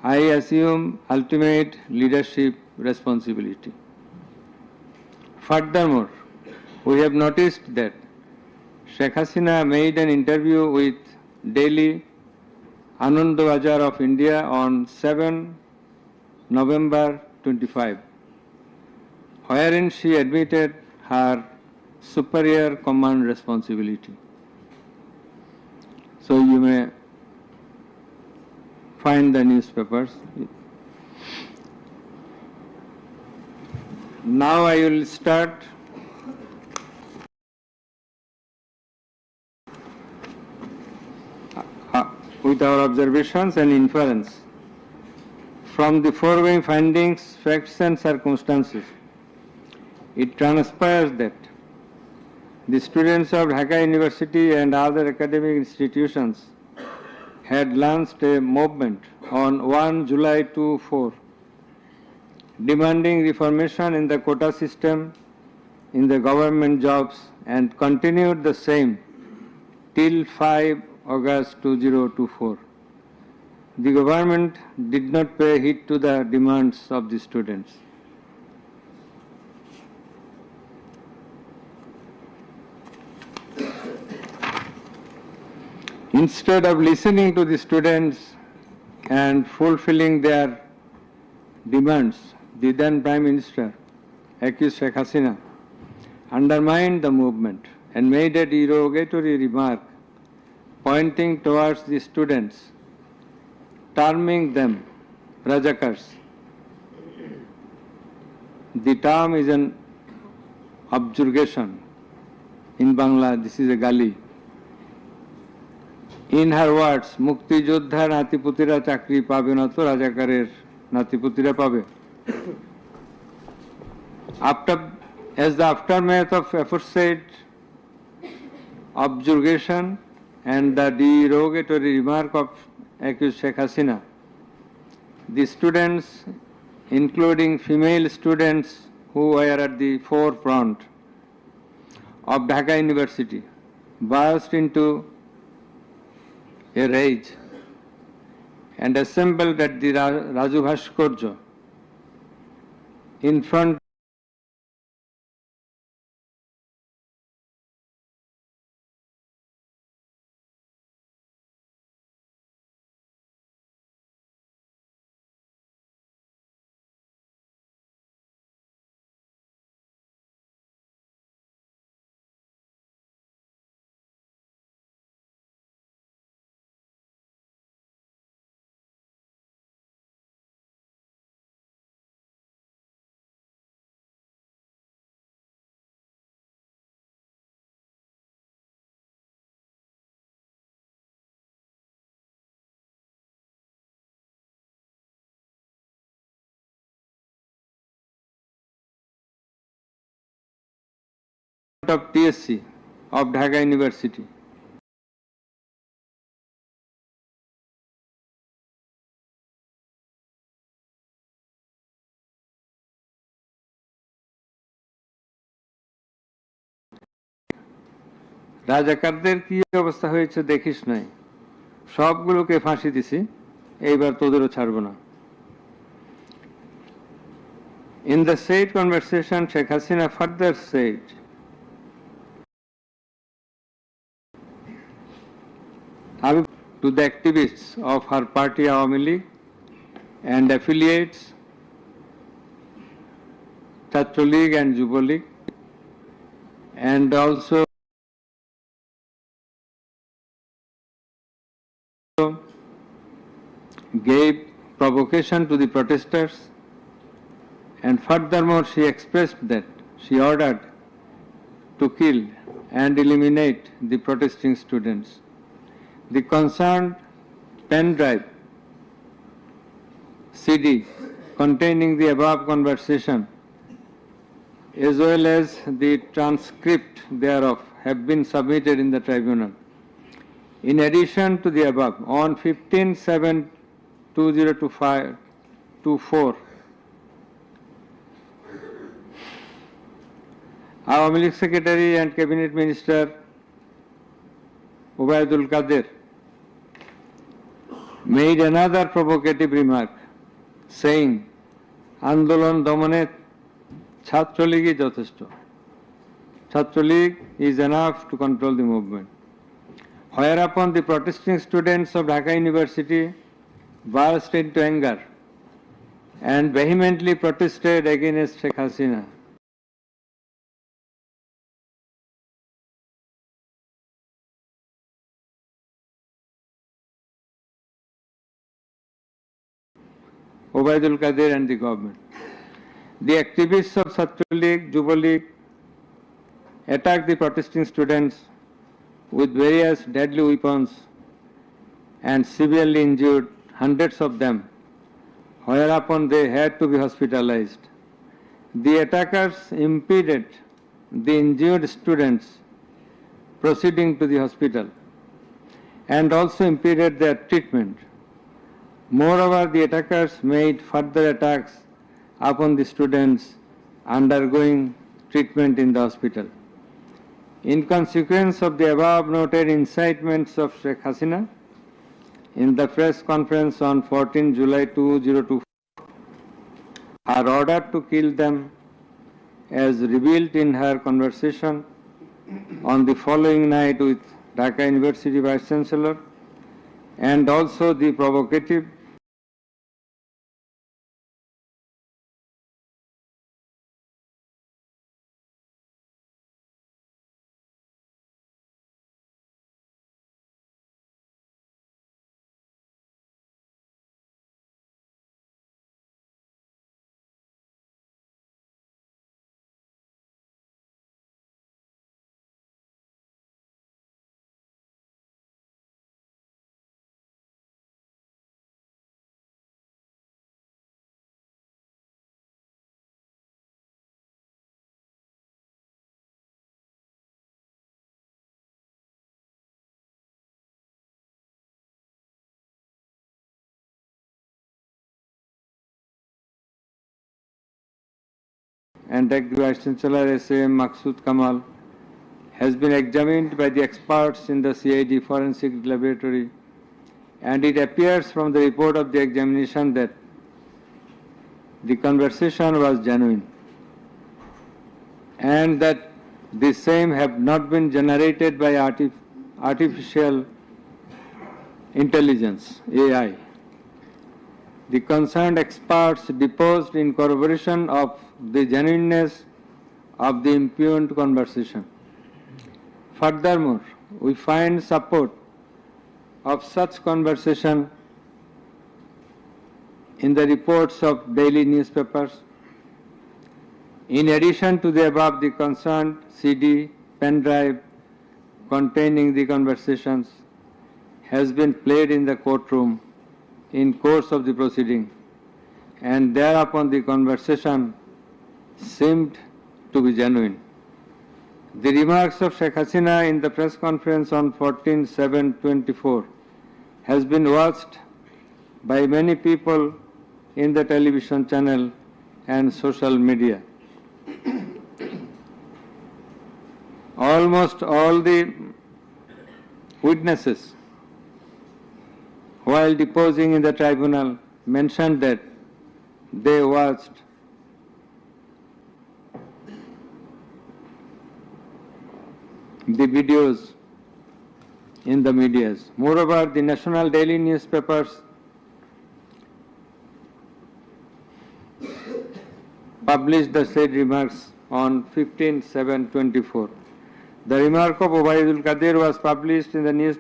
I assume ultimate leadership responsibility. Furthermore, we have noticed that Sheikh Hasina made an interview with Delhi Anandabazar of India on 7 November 25, wherein she admitted her superior command responsibility. So you may find the newspapers. Now I will start with our observations and inference. From the foregoing findings, facts and circumstances, it transpires that the students of Dhaka University and other academic institutions had launched a movement on 1 July 2024 demanding reformation in the quota system in the government jobs and continued the same till 5 August 2024. The government did not pay heed to the demands of the students. Instead of listening to the students and fulfilling their demands, the then Prime Minister, accused Sheikh Hasina, undermined the movement and made a derogatory remark pointing towards the students, terming them Rajakars. The term is an objurgation. In Bangla, this is a gali. In her words, Mukti Joddhar Natiputira Chakri Pabe na to Rajakarer Natiputira Pabe. As the aftermath of aforesaid objurgation and the derogatory remark of accused Sheikh Hasina, the students, including female students who were at the forefront of Dhaka University burst into a rage and assembled at the Raju Bhaskarya in front of TSC of Dhaka University. রাজাকারদের কি অবস্থা হয়েছে দেখিস নাই, সবগুলোকে ফাঁসি দিছি, এইবার তোদেরও ছাড়ব না। In the said conversation, Sheikh Hasina further said, to the activists of her party Awami League and affiliates, Chhatra League and Yuva League, and also gave provocation to the protesters, and furthermore she expressed that she ordered to kill and eliminate the protesting students. The concerned pen drive CD containing the above conversation as well as the transcript thereof have been submitted in the tribunal. In addition to the above, on 15/7/2024, Awami League Secretary and Cabinet Minister Ubaidul Qadir made another provocative remark, saying, Andolon Domane Chhatra League is jotheshto. Chhatra League is enough to control the movement. Whereupon the protesting students of Dhaka University burst into anger and vehemently protested against Sheikh Hasina. Ubaidul Qadir and the government. The activists of Chhatra League, Yuva League attacked the protesting students with various deadly weapons and severely injured hundreds of them, whereupon they had to be hospitalized. The attackers impeded the injured students proceeding to the hospital and also impeded their treatment. Moreover, the attackers made further attacks upon the students undergoing treatment in the hospital. In consequence of the above noted incitements of Sheikh Hasina, in the press conference on 14 July 2024, are ordered to kill them as revealed in her conversation on the following night with Dhaka University Vice Chancellor, and also the provocative and Deputy Vice Chancellor SM Maksud Kamal has been examined by the experts in the CID Forensic Laboratory, and it appears from the report of the examination that the conversation was genuine and that the same have not been generated by artificial intelligence, AI. The concerned experts deposed in corroboration of the genuineness of the impugned conversation. Furthermore, we find support of such conversation in the reports of daily newspapers. In addition to the above, the concerned CD, pen drive containing the conversations has been played in the courtroom in course of the proceeding, and thereupon the conversation seemed to be genuine. The remarks of Sheikh Hasina in the press conference on 14/7/24 has been watched by many people in the television channel and social media. Almost all the witnesses, while deposing in the tribunal, mentioned that they watched the videos in the medias. Moreover, the national daily newspapers published the said remarks on 15/7/24. The remark of Obaidul Qadir was published in the news,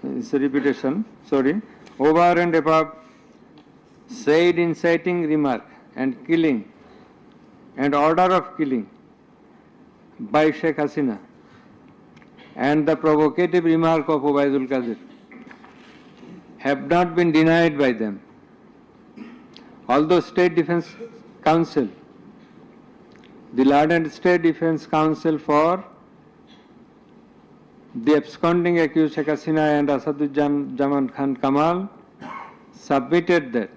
it's a repetition, sorry, over and above said inciting remark and killing and order of killing by Sheikh Hasina and the provocative remark of Obaidul Qadir have not been denied by them. Although State Defence Council, the learned State Defence Council for the absconding accused Sheikh Hasina and Asaduজ্জামান Khan Kamal submitted that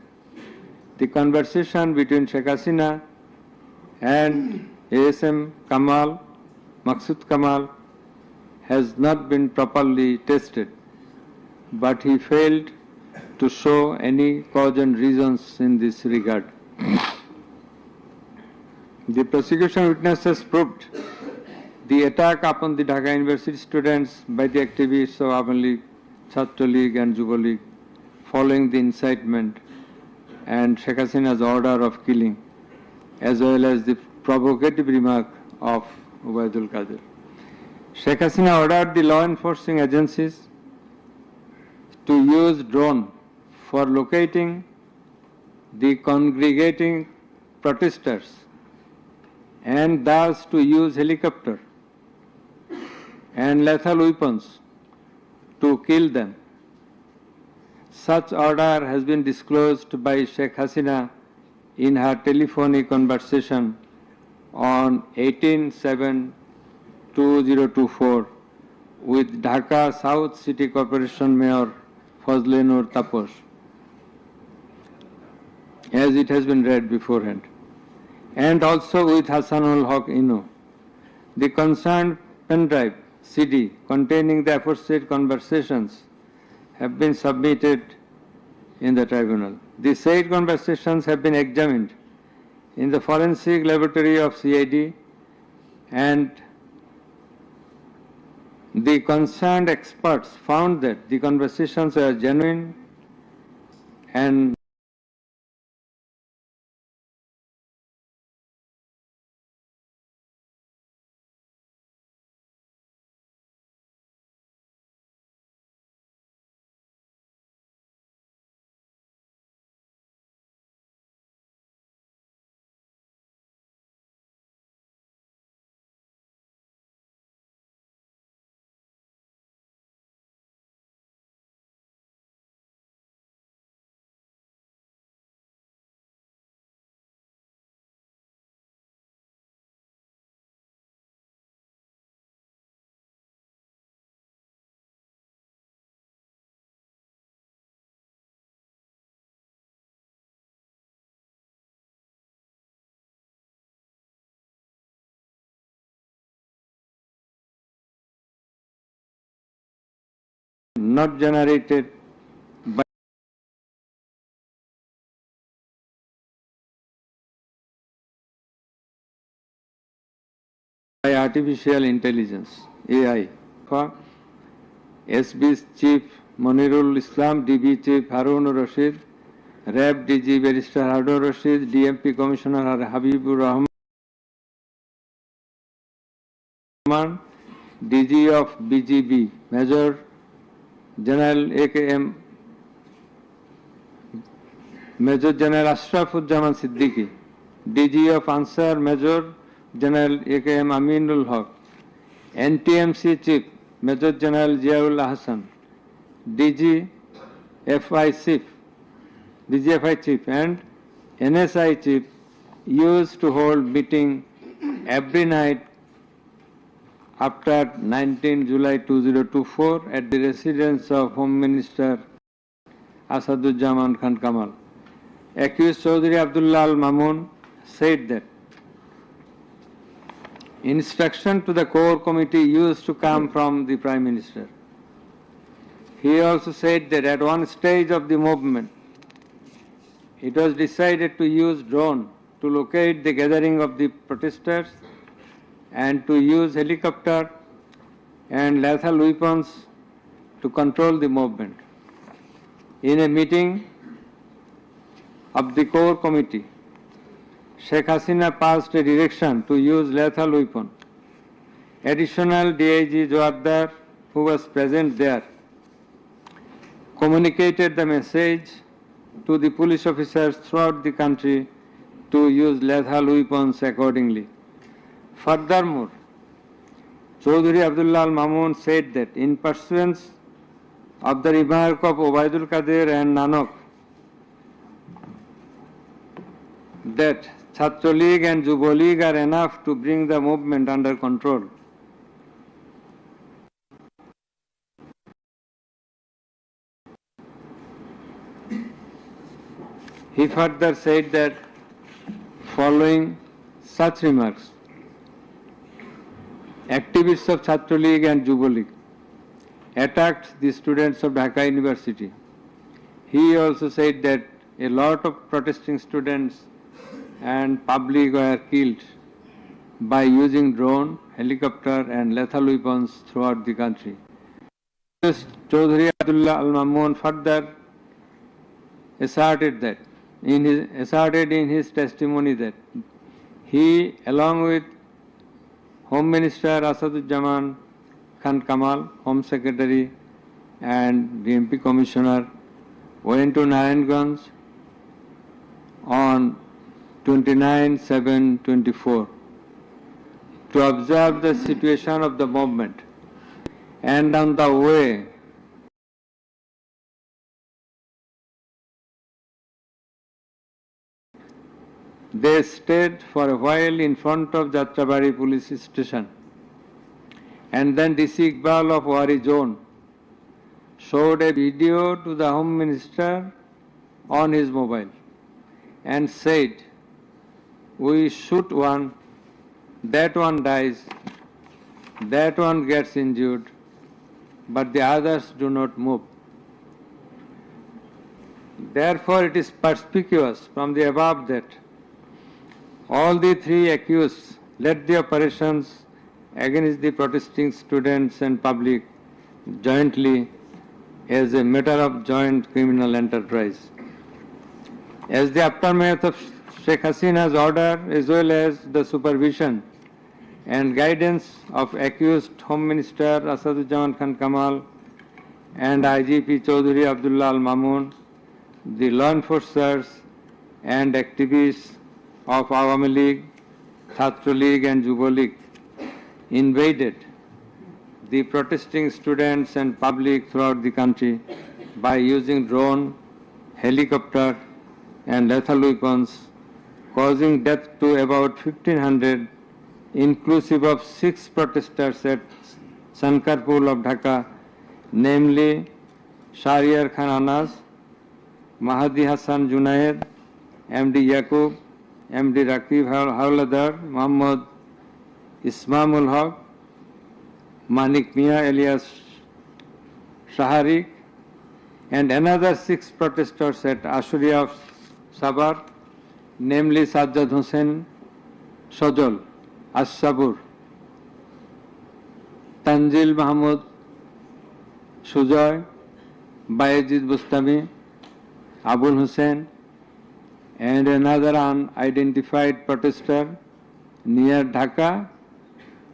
the conversation between Sheikh Hasina and ASM Kamal, Maksud Kamal, has not been properly tested, but he failed to show any cogent reasons in this regard. The prosecution witnesses proved the attack upon the Dhaka University students by the activists of Awami League, Chhatra League and Yuva League following the incitement and Sheikh Hasina's order of killing, as well as the provocative remark of Obaidul Qadir. Sheikh Hasina ordered the law enforcing agencies to use drone for locating the congregating protesters and thus to use helicopter and lethal weapons to kill them. Such order has been disclosed by Sheikh Hasina in her telephonic conversation on 18/7/2024 with Dhaka South City Corporation Mayor Fazle Noor Taposh, as it has been read beforehand, and also with Hassanul Haq Ino. The concerned pen drive CD containing the aforesaid conversations have been submitted in the tribunal. The said conversations have been examined in the forensic laboratory of CID, and the concerned experts found that the conversations were genuine and not generated by artificial intelligence, AI. SB's Chief Monirul Islam, DB Chief Harun Rashid, RAB DG Barrister Harun Rashid, DMP Commissioner Habibur Rahman, DG of BGB, Major General AKM, Major General Ashrafuzzaman Siddiqui, DG of Ansar, Major General AKM Aminul Haq, NTMC Chief, Major General Ziaul Hassan, DGFI Chief and NSI Chief used to hold meeting every night after 19 July 2024 at the residence of Home Minister Asaduzzaman Khan Kamal. Accused Chaudhry Abdullah Al Mamun said that instruction to the core committee used to come from the Prime Minister. He also said that at one stage of the movement, it was decided to use drone to locate the gathering of the protesters and to use helicopter and lethal weapons to control the movement. In a meeting of the core committee, Sheikh Hasina passed a direction to use lethal weapon. Additional DIG Joardar, who was present there, communicated the message to the police officers throughout the country to use lethal weapons accordingly. Furthermore, Chaudhry Abdullah Al Mamun said that in pursuance of the remark of Obaidul Qadir and Nanak that Chhatra League and Yuva League are enough to bring the movement under control. He further said that following such remarks, activists of Chhatra League and Yuva League attacked the students of Dhaka University. He also said that a lot of protesting students and public were killed by using drone, helicopter and lethal weapons throughout the country. Chaudhry Abdullah Al Mamun further asserted in his testimony that he, along with Home Minister Asaduzzaman Khan Kamal, Home Secretary and DMP Commissioner, went to Narayanganj on 29/7/24 to observe the situation of the movement, and on the way they stayed for a while in front of Jatrabari police station, and then DC Iqbal of Wari Zone showed a video to the Home Minister on his mobile and said, "We shoot one, that one dies, that one gets injured, but the others do not move." Therefore, it is perspicuous from the above that all the three accused led the operations against the protesting students and public jointly as a matter of joint criminal enterprise. As the aftermath of Sheikh Hasina's order, as well as the supervision and guidance of accused Home Minister Asaduzzaman Khan Kamal and IGP Chaudhry Abdullah Al Mamun, the law enforcers and activists of Awami League, Chhatra League and Yuva League invaded the protesting students and public throughout the country by using drone, helicopter and lethal weapons, causing death to about 1,500, inclusive of 6 protesters at Sankarpur of Dhaka, namely Shahriar Khan Anas, Mahdi Hassan Junaid, MD Yaqub, MD Rakib Hawladar, Muhammad Ismamul Haq, Manik Mia alias Shaharik, and another 6 protesters at Ashuria Sabar, namely Sajjad Hussain Sojol, Ashabur, Tanzil Mahmud Sujoy, Bayezid Bustami, Abul Hussain, and another unidentified protester near Dhaka,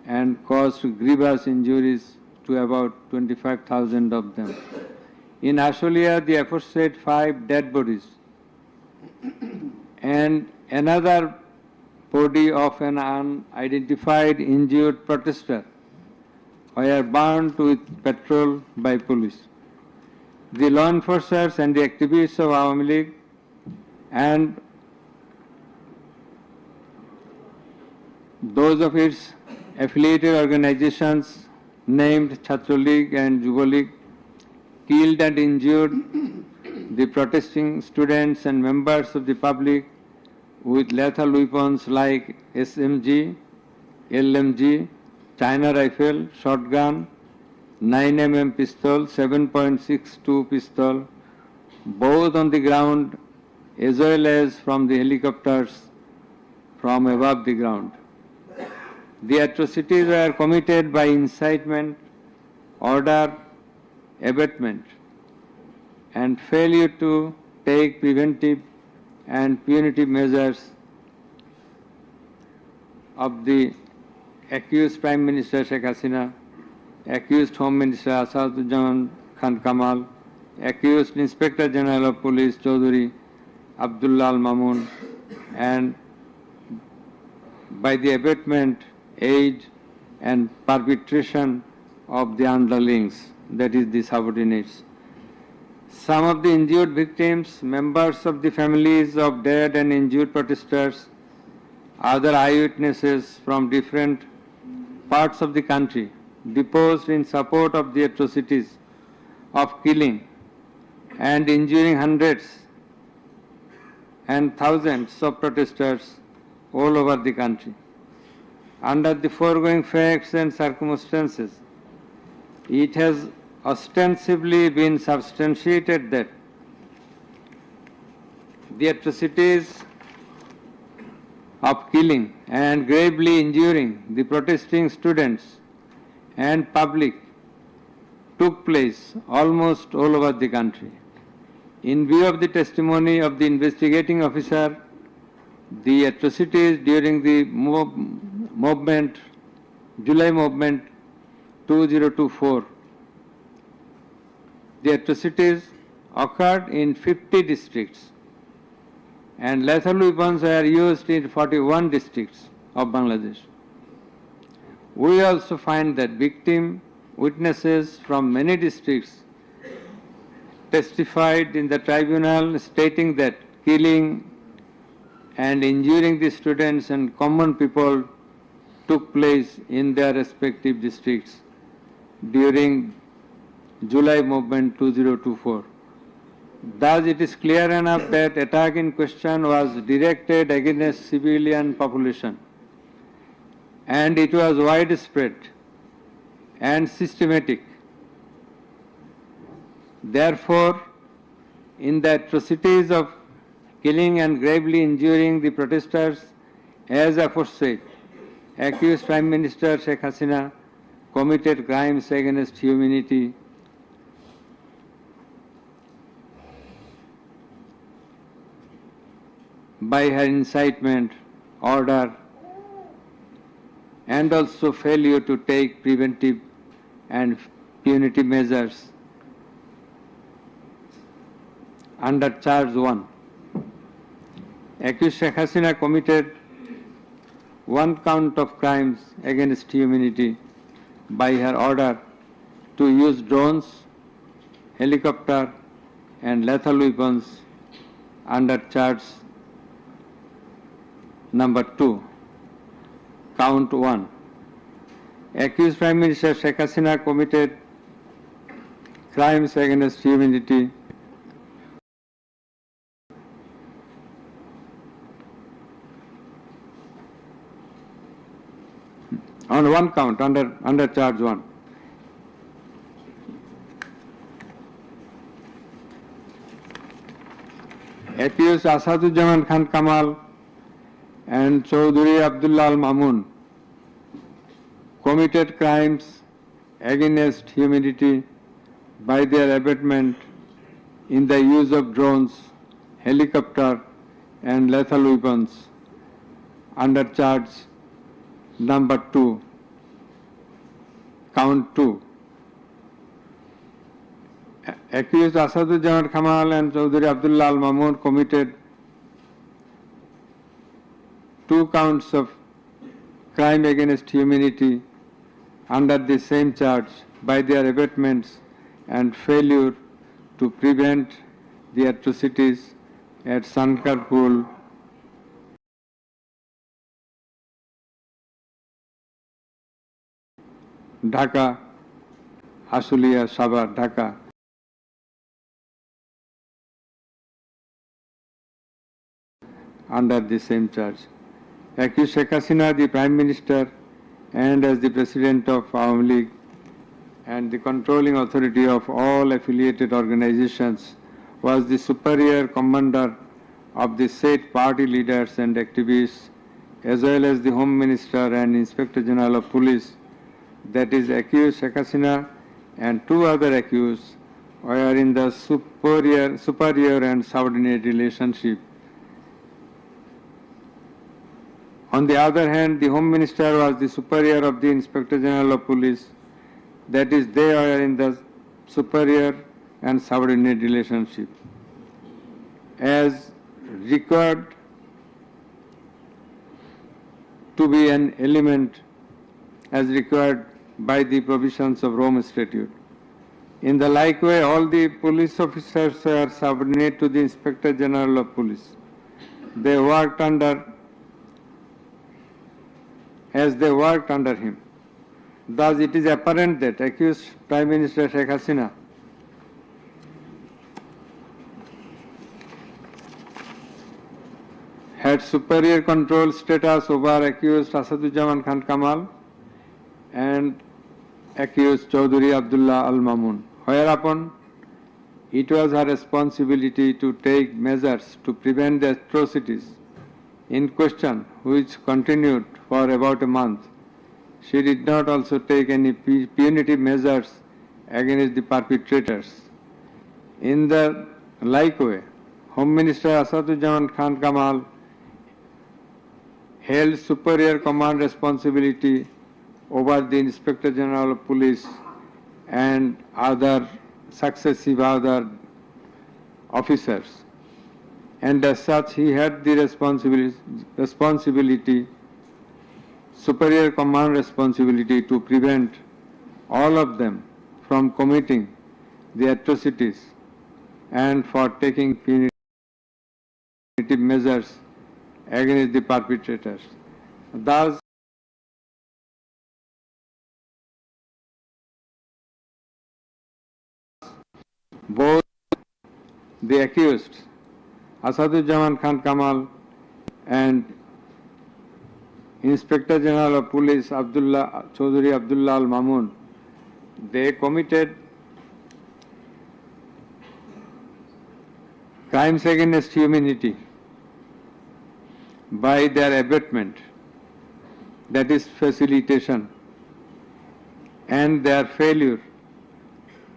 and caused grievous injuries to about 25,000 of them. In Ashulia, the aforesaid 5 dead bodies and another body of an unidentified injured protester were burned with petrol by police. The law enforcers and the activists of Awami League and those of its affiliated organizations named Chhatra League and Yuva League killed and injured the protesting students and members of the public with lethal weapons like SMG, LMG, China rifle, shotgun, 9mm pistol, 7.62 pistol, both on the ground as well as from the helicopters from above the ground. The atrocities were committed by incitement, order, abatement, and failure to take preventive and punitive measures of the accused Prime Minister Sheikh Hasina, accused Home Minister Asaduzzaman Khan Kamal, accused Inspector General of Police Chaudhuri Abdullah Al Mamun, and by the abatement, aid, and perpetration of the underlings, that is the subordinates. Some of the injured victims, members of the families of dead and injured protesters, other eyewitnesses from different parts of the country, deposed in support of the atrocities of killing and injuring hundreds and thousands of protesters all over the country. Under the foregoing facts and circumstances, it has ostensibly been substantiated that the atrocities of killing and gravely injuring the protesting students and public took place almost all over the country. In view of the testimony of the investigating officer, the atrocities during the movement, July movement 2024, the atrocities occurred in 50 districts and lethal weapons were used in 41 districts of Bangladesh. We also find that victim witnesses from many districts testified in the tribunal stating that killing and injuring the students and common people took place in their respective districts during July movement 2024. Thus, it is clear enough that attack in question was directed against civilian population, and it was widespread and systematic. Therefore, in the atrocities of killing and gravely injuring the protesters, as aforesaid, accused Prime Minister Sheikh Hasina committed crimes against humanity by her incitement, order, and also failure to take preventive and punitive measures. Under charge 1, accused Sheikh Hasina committed 1 count of crimes against humanity by her order to use drones, helicopter, and lethal weapons under charge number 2, count 1. Accused Prime Minister Sheikh Hasina committed crimes against humanity on 1 count under charge 1. accused Asadujaman Khan Kamal and Chaudhuri Abdullah Al Mamun committed crimes against humanity by their abatement in the use of drones, helicopter and lethal weapons under charge number 2, count 2. Accused Asadujaman Kamal and Chaudhuri Abdullah Al Mamun committed 2 counts of crime against humanity under the same charge by their abatements and failure to prevent the atrocities at Sankarpur, Dhaka, Ashulia, Sabar, Dhaka. Under the same charge. Accused Sheikh Hasina, the Prime Minister, and as the President of Awami League and the controlling authority of all affiliated organizations, was the superior commander of the said party leaders and activists, as well as the Home Minister and Inspector General of Police, that is accused Sheikh Hasina and 2 other accused were in the superior and subordinate relationship. On the other hand, the Home Minister was the superior of the Inspector General of Police, that is, they are in the superior and subordinate relationship. As required to be an element as required by the provisions of Rome Statute. In the like way, all the police officers were subordinate to the Inspector General of Police. They worked under him. Thus, it is apparent that accused Prime Minister Sheikh Hasina had superior control status over accused Asadujaman Khan Kamal and accused Chaudhuri Abdullah Al Mamun, whereupon it was her responsibility to take measures to prevent the atrocities in question, which continued for about a month. She did not also take any punitive measures against the perpetrators. In the like way, Home Minister Asadujaman Khan Kamal held superior command responsibility over the Inspector General of Police and other successive other officers, and as such he had the superior command responsibility to prevent all of them from committing the atrocities and for taking punitive measures against the perpetrators. Thus, both the accused, Asadujaman Khan Kamal and Inspector General of Police Chaudhuri Abdullah Al Mamun, they committed crimes against humanity by their abatement, that is facilitation, and their failure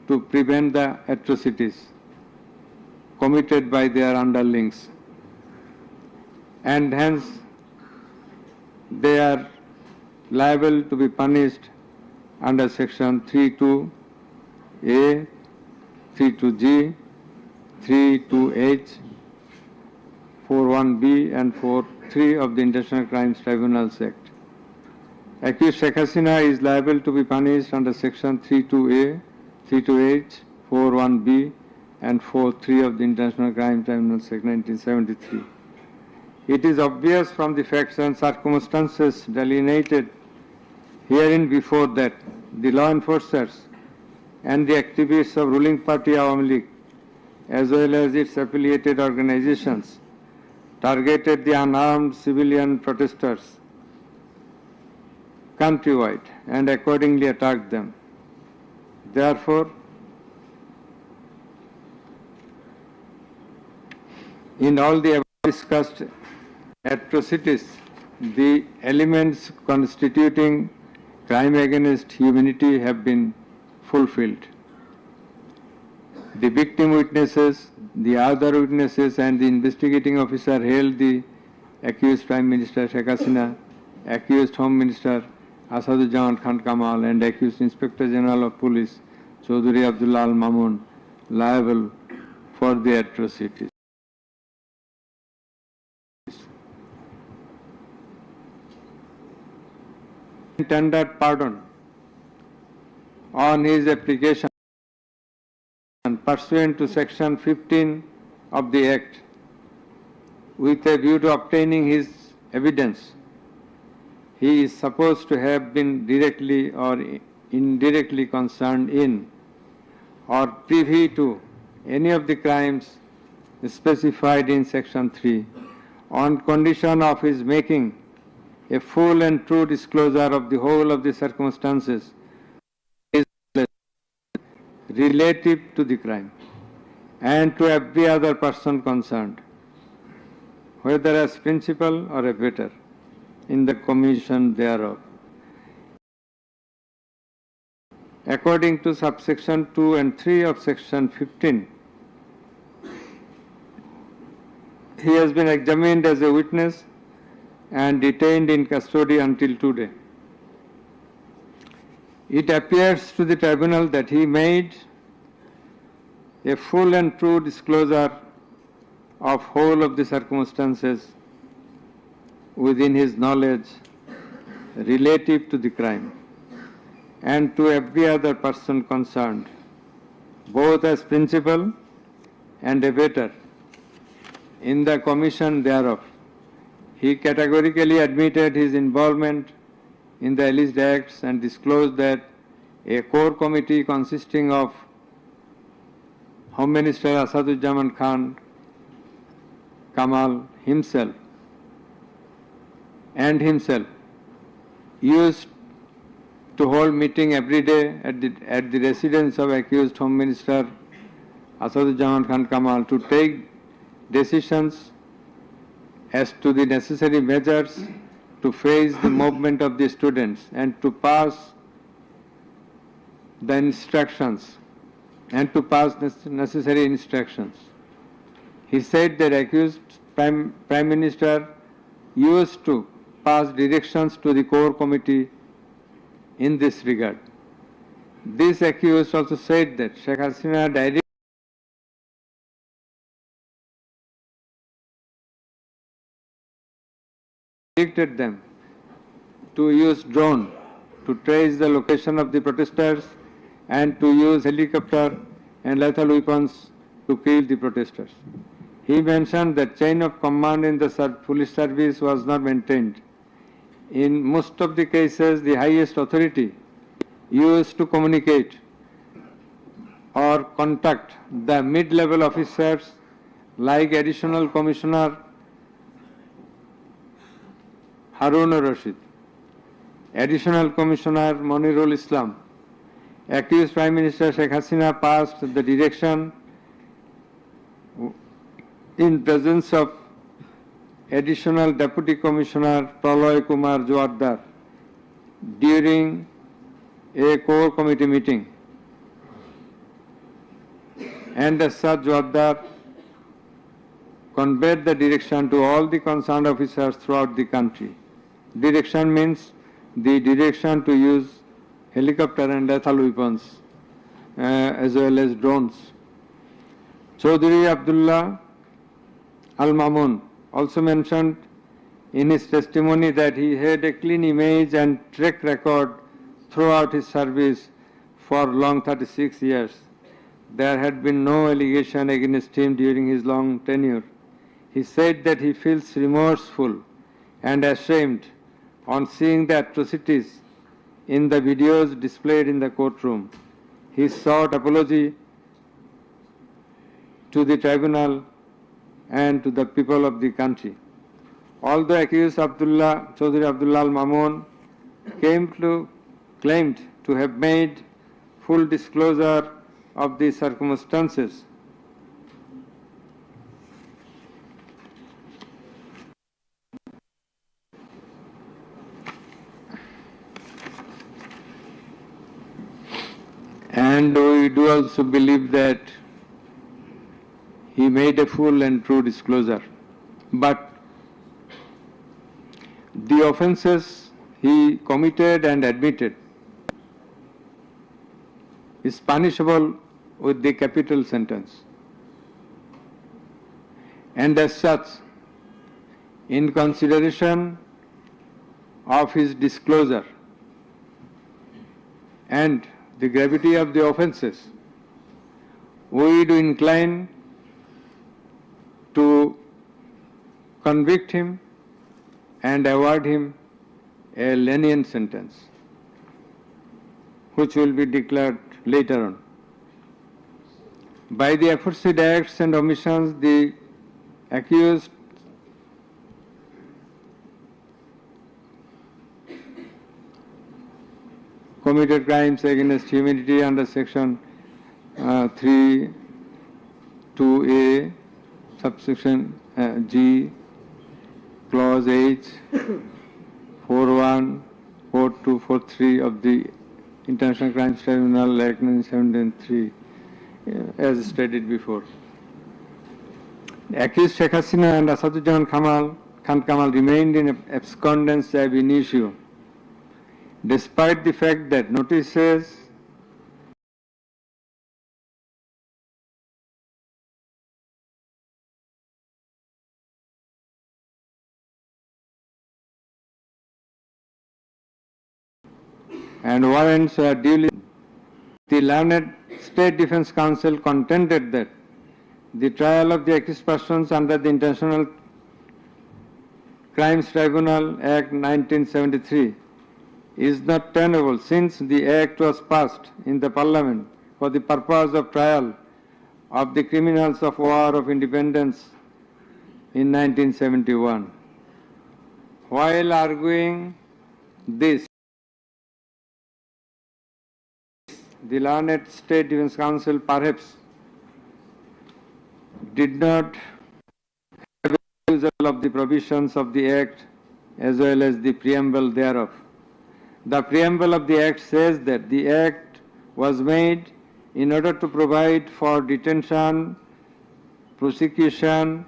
to prevent the atrocities committed by their underlings, and hence they are liable to be punished under section 32A, 32G, 32H, 41B and 43 of the International Crimes Tribunals Act. Accused Sheikh Hasina is liable to be punished under section 32A, 32H, 41B and 43 of the International Crimes Tribunals Act 1973. It is obvious from the facts and circumstances delineated herein before that the law enforcers and the activists of ruling party Awami League, as well as its affiliated organizations, targeted the unarmed civilian protesters countrywide and accordingly attacked them. Therefore, In all the above discussed atrocities, the elements constituting crime against humanity have been fulfilled. The victim witnesses, the other witnesses and the investigating officer held the accused Prime Minister Sheikh Hasina, accused Home Minister Asaduzzaman Khan Kamal and accused Inspector General of Police Chaudhry Abdullah Al Mamun liable for the atrocities. Tendered pardon on his application pursuant to Section 15 of the Act with a view to obtaining his evidence. He is supposed to have been directly or indirectly concerned in or privy to any of the crimes specified in Section 3 on condition of his making a full and true disclosure of the whole of the circumstances relative to the crime and to every other person concerned, whether as principal or abettor in the commission thereof. According to subsection 2 and 3 of section 15, he has been examined as a witness and detained in custody until today. It appears to the tribunal that he made a full and true disclosure of whole of the circumstances within his knowledge relative to the crime and to every other person concerned, both as principal and abettor in the commission thereof. He categorically admitted his involvement in the alleged acts and disclosed that a core committee consisting of Home Minister Asaduzzaman Khan Kamal himself used to hold meeting every day at the residence of accused Home Minister Asaduzzaman Khan Kamal to take decisions as to the necessary measures to face the movement of the students and to pass the instructions and to pass necessary instructions. He said that accused Prime Minister used to pass directions to the core committee in this regard. This accused also said that Sheikh Hasina directed them to use drone to trace the location of the protesters and to use helicopter and lethal weapons to kill the protesters. He mentioned that chain of command in the police service was not maintained. In most of the cases, the highest authority used to communicate or contact the mid-level officers like Additional Commissioner Harun Rashid, Additional Commissioner Monirul Islam. Accused Prime Minister Sheikh Hasina passed the direction in presence of Additional Deputy Commissioner Praloy Kumar Joardar during a core committee meeting. And as such, Joardar conveyed the direction to all the concerned officers throughout the country. Direction means the direction to use helicopter and lethal weapons as well as drones. Chaudhry Abdullah Al Mamun also mentioned in his testimony that he had a clean image and track record throughout his service for long 36 years. There had been no allegation against him during his long tenure. He said that he feels remorseful and ashamed on seeing the atrocities in the videos displayed in the courtroom. He sought apology to the tribunal and to the people of the country. Although accused Chaudhry Abdullah Al Mamun claimed to have made full disclosure of the circumstances And we do also believe that he made a full and true disclosure. But the offences he committed and admitted is punishable with the capital sentence. And as such, in consideration of his disclosure and the gravity of the offences, we do incline to convict him and award him a lenient sentence, which will be declared later on. By the aforesaid acts and omissions, the accused committed crimes against humanity under section 3, 2A, subsection G, clause H, 41, 42, 43 of the International Crimes Tribunal Act 1973, as stated before. Accused Sheikh Hasina and Asaduজ্জামান Khan Kamal remained in abscondence ab initio, despite the fact that notices and warrants were duly. The learned State Defence Council contended that the trial of the accused persons under the International Crimes Tribunal Act 1973 is not tenable, since the Act was passed in the Parliament for the purpose of trial of the criminals of War of Independence in 1971. While arguing this, the learned State Defence Council perhaps did not have a refusal of the provisions of the Act as well as the preamble thereof. The preamble of the Act says that the Act was made in order to provide for detention, prosecution,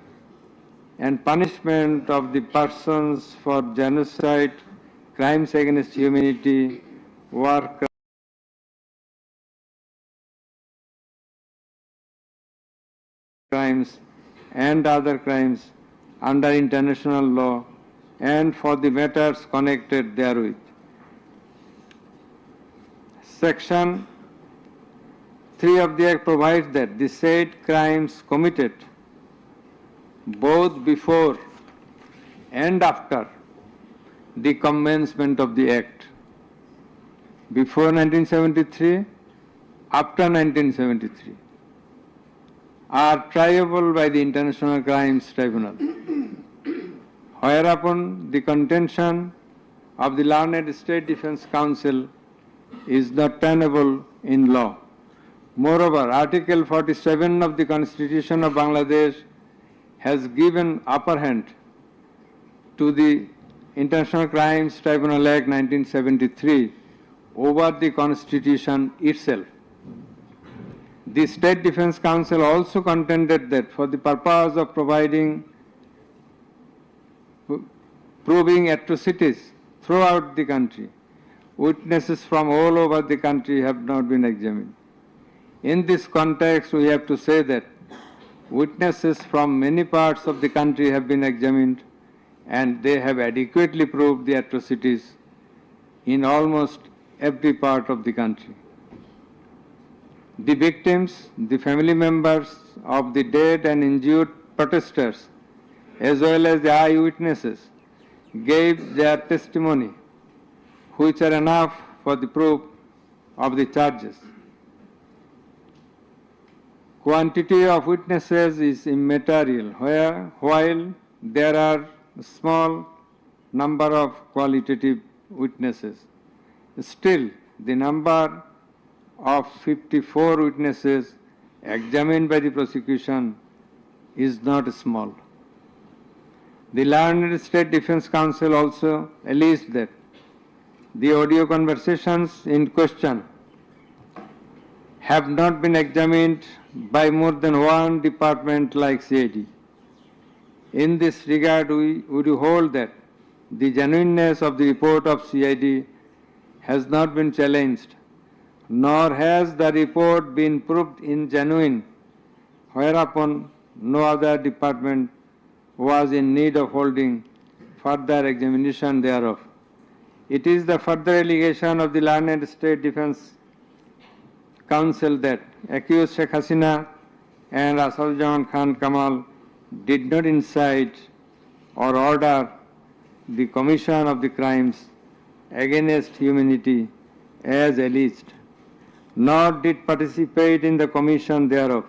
and punishment of the persons for genocide, crimes against humanity, war crimes, and other crimes under international law, and for the matters connected therewith. Section 3 of the Act provides that the said crimes committed both before and after the commencement of the Act, before 1973, after 1973, are triable by the International Crimes Tribunal, whereupon the contention of the learned State Defence Council is not tenable in law. Moreover, Article 47 of the Constitution of Bangladesh has given upper hand to the International Crimes Tribunal Act 1973 over the Constitution itself. The State Defence Council also contended that for the purpose of proving atrocities throughout the country, witnesses from all over the country have not been examined. In this context, we have to say that witnesses from many parts of the country have been examined, and they have adequately proved the atrocities in almost every part of the country. The victims, the family members of the dead and injured protesters, as well as the eyewitnesses, gave their testimony, which are enough for the proof of the charges. Quantity of witnesses is immaterial, while there are a small number of qualitative witnesses. Still, the number of 54 witnesses examined by the prosecution is not small. The learned State Defence Council also alleged that the audio conversations in question have not been examined by more than one department like CID. In this regard, we would hold that the genuineness of the report of CID has not been challenged, nor has the report been proved ingenuine, whereupon no other department was in need of holding further examination thereof. It is the further allegation of the learned State Defence Council that accused Sheikh Hasina and Asaduzzaman Khan Kamal did not incite or order the commission of the crimes against humanity as alleged, nor did participate in the commission thereof,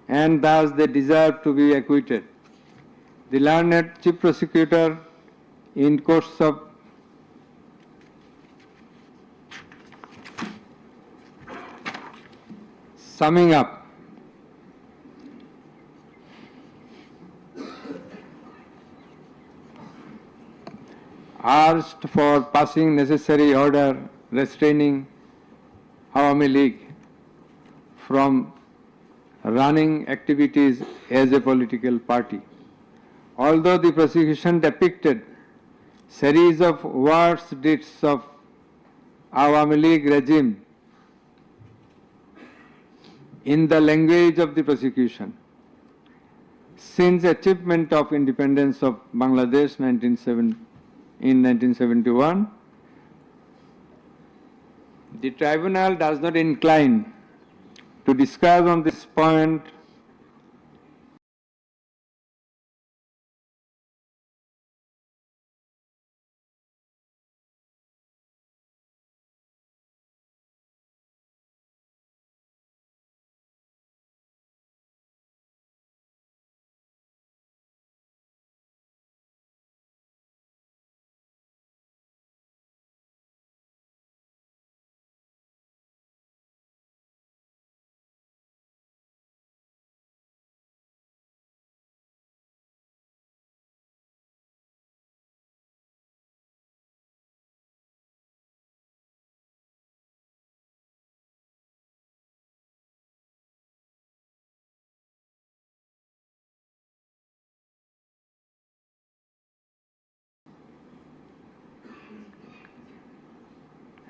and thus they deserve to be acquitted. The learned Chief Prosecutor, in course of summing up, asked for passing necessary order restraining Awami League from running activities as a political party. Although the prosecution depicted series of worst deeds of Awami League regime in the language of the prosecution, since achievement of independence of Bangladesh in 1971, the tribunal does not incline to discuss on this point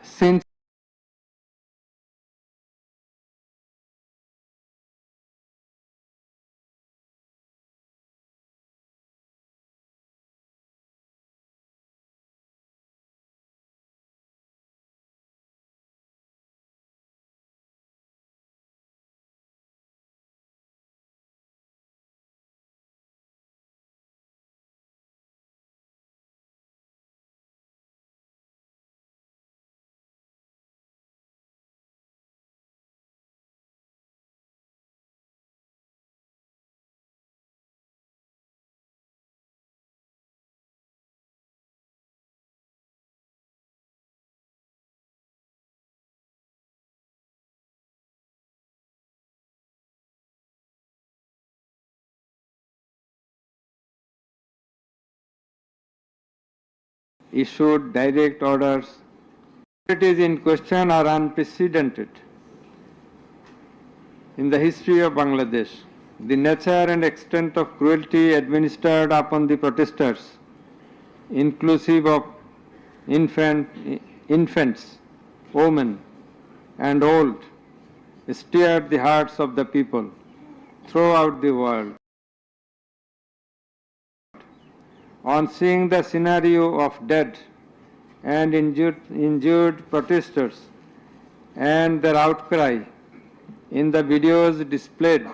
since issued direct orders. Authorities in question are unprecedented in the history of Bangladesh. The nature and extent of cruelty administered upon the protesters, inclusive of infants, women, and old, stirred the hearts of the people throughout the world. On seeing the scenario of dead and injured protesters and their outcry in the videos displayed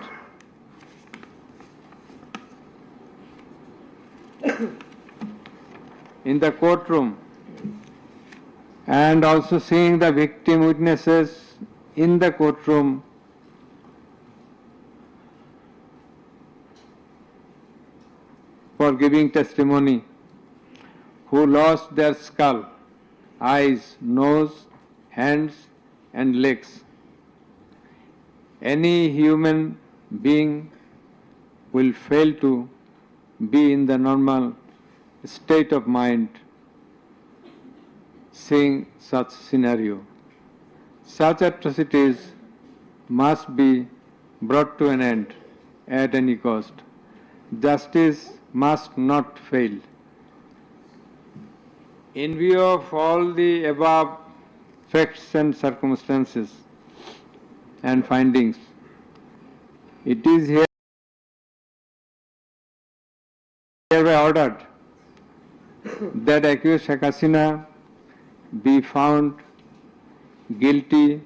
in the courtroom, and also seeing the victim witnesses in the courtroom, for giving testimony, who lost their skull, eyes, nose, hands, and legs. Any human being will fail to be in the normal state of mind seeing such scenario. Such atrocities must be brought to an end at any cost. Justice must not fail. In view of all the above facts and circumstances and findings, it is hereby ordered that accused Sheikh Hasina be found guilty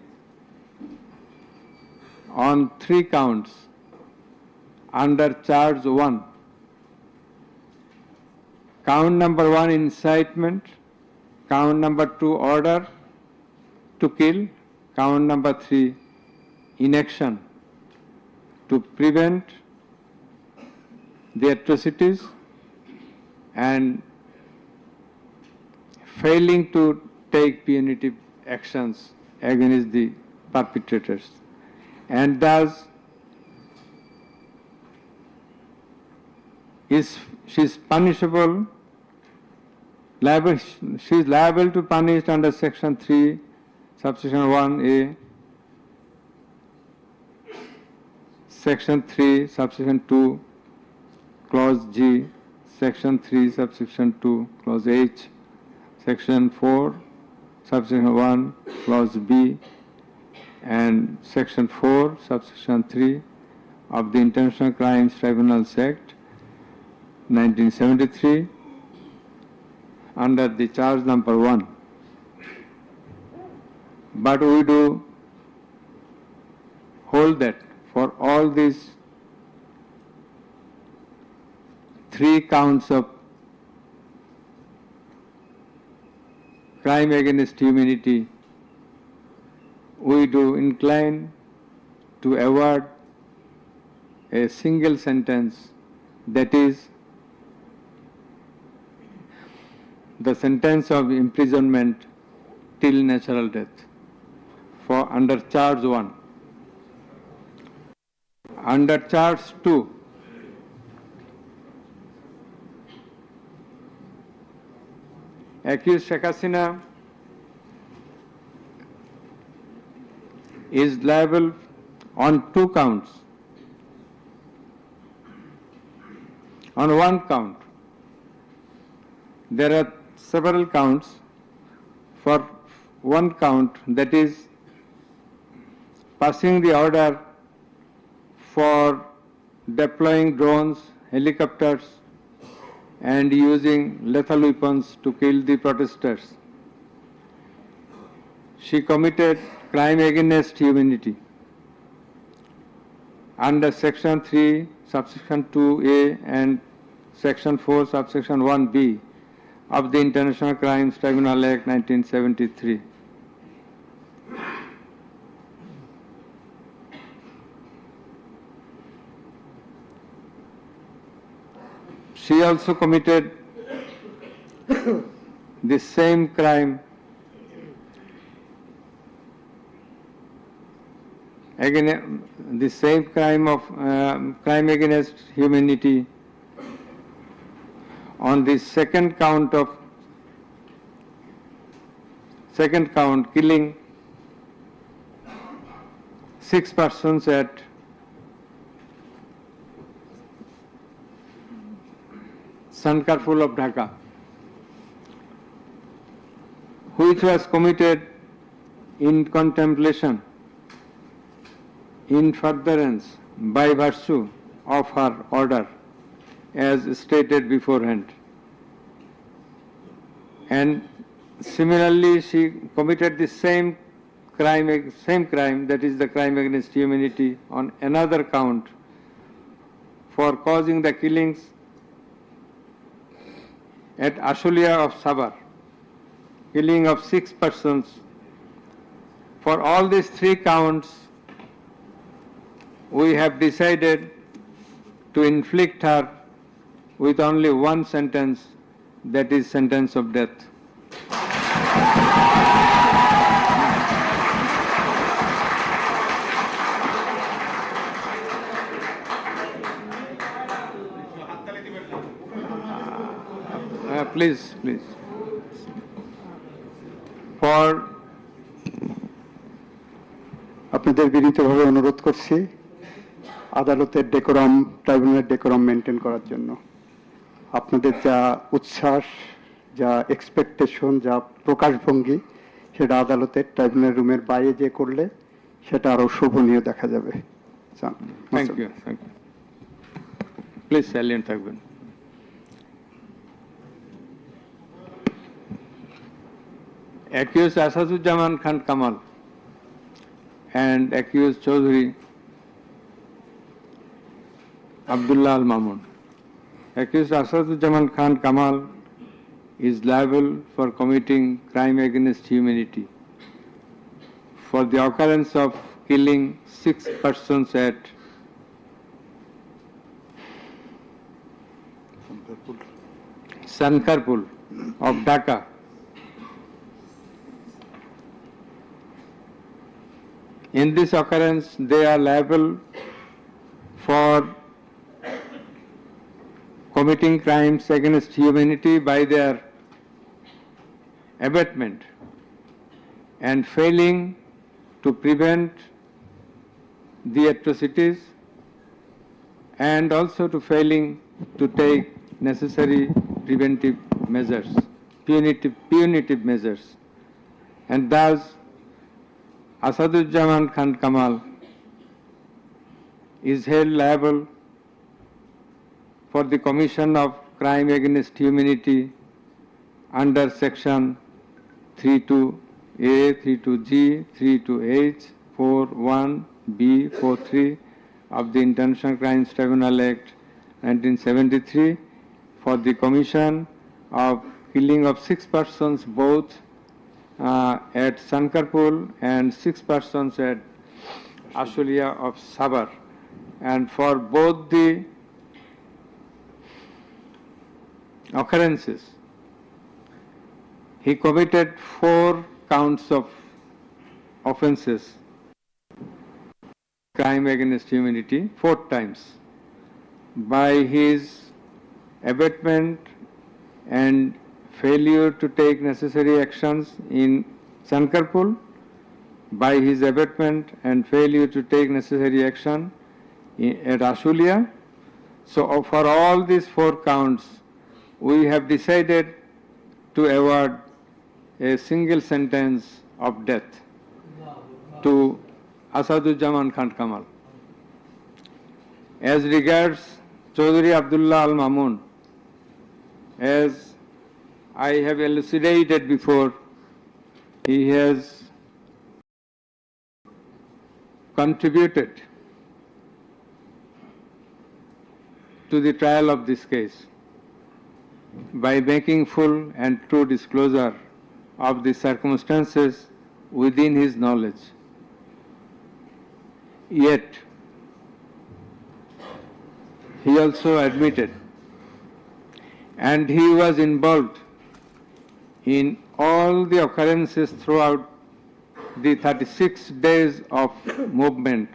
on 3 counts under charge 1. Count number 1, incitement. Count number 2, order to kill. Count number 3, inaction to prevent the atrocities and failing to take punitive actions against the perpetrators. And thus, she is punishable, she is liable to punish under section 3, subsection 1A, section 3, subsection 2, clause G, section 3, subsection 2, clause H, section 4, subsection 1, clause B, and section 4, subsection 3 of the International Crimes Tribunals Act 1973 under the charge number 1. But we do hold that for all these 3 counts of crime against humanity, we do incline to award a single sentence, that is the sentence of imprisonment till natural death for under charge 1. Under charge 2, accused Sheikh Hasina is liable on 2 counts. On 1 count, there are several counts. For 1 count, that is passing the order for deploying drones, helicopters, and using lethal weapons to kill the protesters. She committed crime against humanity under section 3, subsection 2A and section 4, subsection 1B of the International Crimes Tribunal Act 1973. She also committed the same crime crime against humanity on the second count, killing 6 persons at Sankarpur of Dhaka, which was committed in contemplation, in furtherance by virtue of her order, as stated beforehand. And similarly, she committed the same crime, that is the crime against humanity, on another count for causing the killings at Ashulia of Sabar, killing of 6 persons. For all these 3 counts, we have decided to inflict her with only 1 sentence, that is sentence of death. Please. আপনি আপনাদের বিনীতভাবে অনুরোধ করছি আদালতের decorum, ট্রাইব্যুনালের decorum maintain করার জন্য। আপনাদের যা উচ্ছ্বাস, যা এক্সপেকটেশন, যা প্রকাশভঙ্গি, সেটা আদালতের ট্রাইব্যুনাল রুমের বাইরে যে করলে সেটা আরো শোভনীয় দেখা যাবে। Thank you, thank you. Please silent থাকবেন। Accused Asadujaman Khan Kamal and accused Chaudhry Abdullah Al Mamun. Accused Asadujaman Khan Kamal is liable for committing crime against humanity for the occurrence of killing 6 persons at Sankarpur of Dhaka. In this occurrence, they are liable for committing crimes against humanity by their abatement and failing to prevent the atrocities and also to failing to take necessary preventive measures, punitive measures, and thus Asadujaman Khan Kamal is held liable for the commission of crime against humanity under section 32A, 32G, 32H, 41B, 43 of the International Crimes Tribunal Act 1973 for the commission of killing of 6 persons both at Sankarpur and 6 persons at Ashulia of Sabar, and for both the occurrences he committed 4 counts of offences, crime against humanity, 4 times by his abatement and failure to take necessary actions in Sankarpur, by his abatement and failure to take necessary action at Ashulia. So for all these 4 counts, we have decided to award a single sentence of death to Asadujaman Khan Kamal. As regards Chaudhry Abdullah Al Mamun, as I have elucidated before, he has contributed to the trial of this case by making full and true disclosure of the circumstances within his knowledge. Yet, he also admitted, and he was involved in all the occurrences throughout the 36 days of movement,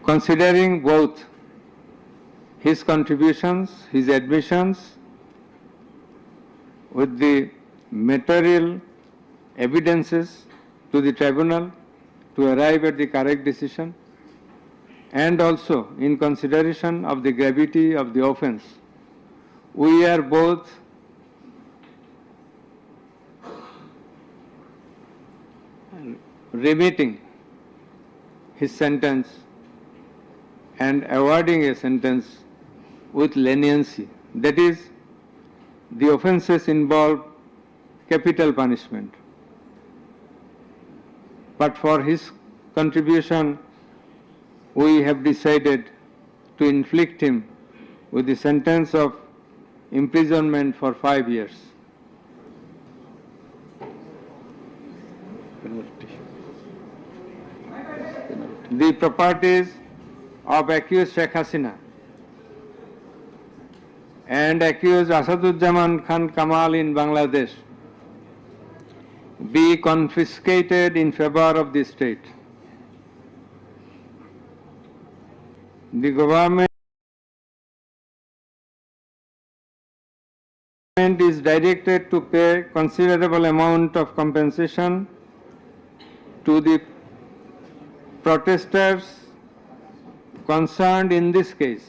considering both his contributions, his admissions, with the material evidences to the tribunal to arrive at the correct decision, and also in consideration of the gravity of the offence, we are both remitting his sentence and awarding a sentence with leniency. That is, the offences involve capital punishment. But for his contribution, we have decided to inflict him with the sentence of imprisonment for 5 years. The properties of accused Sheikh Hasina and accused Asadujaman Khan Kamal in Bangladesh be confiscated in favor of the state. The government is directed to pay considerable amount of compensation to the protesters concerned in this case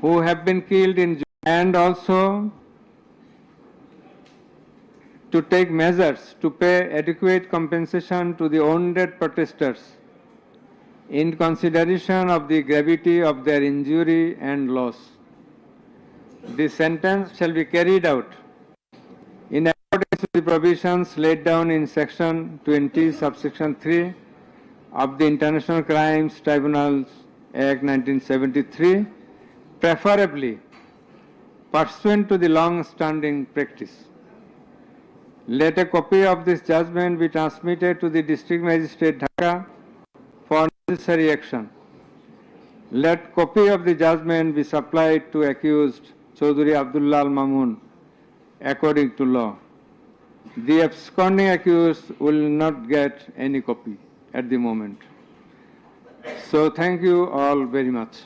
who have been killed in, and also to take measures to pay adequate compensation to the wounded protesters in consideration of the gravity of their injury and loss. The sentence shall be carried out in accordance with the provisions laid down in Section 20, subsection 3 of the International Crimes Tribunals Act 1973, preferably pursuant to the long-standing practice. Let a copy of this judgment be transmitted to the District Magistrate Dhaka for necessary action. Let copy of the judgment be supplied to accused Chaudhry Abdullah Al Mamun according to law. The absconding accused will not get any copy at the moment. So thank you all very much.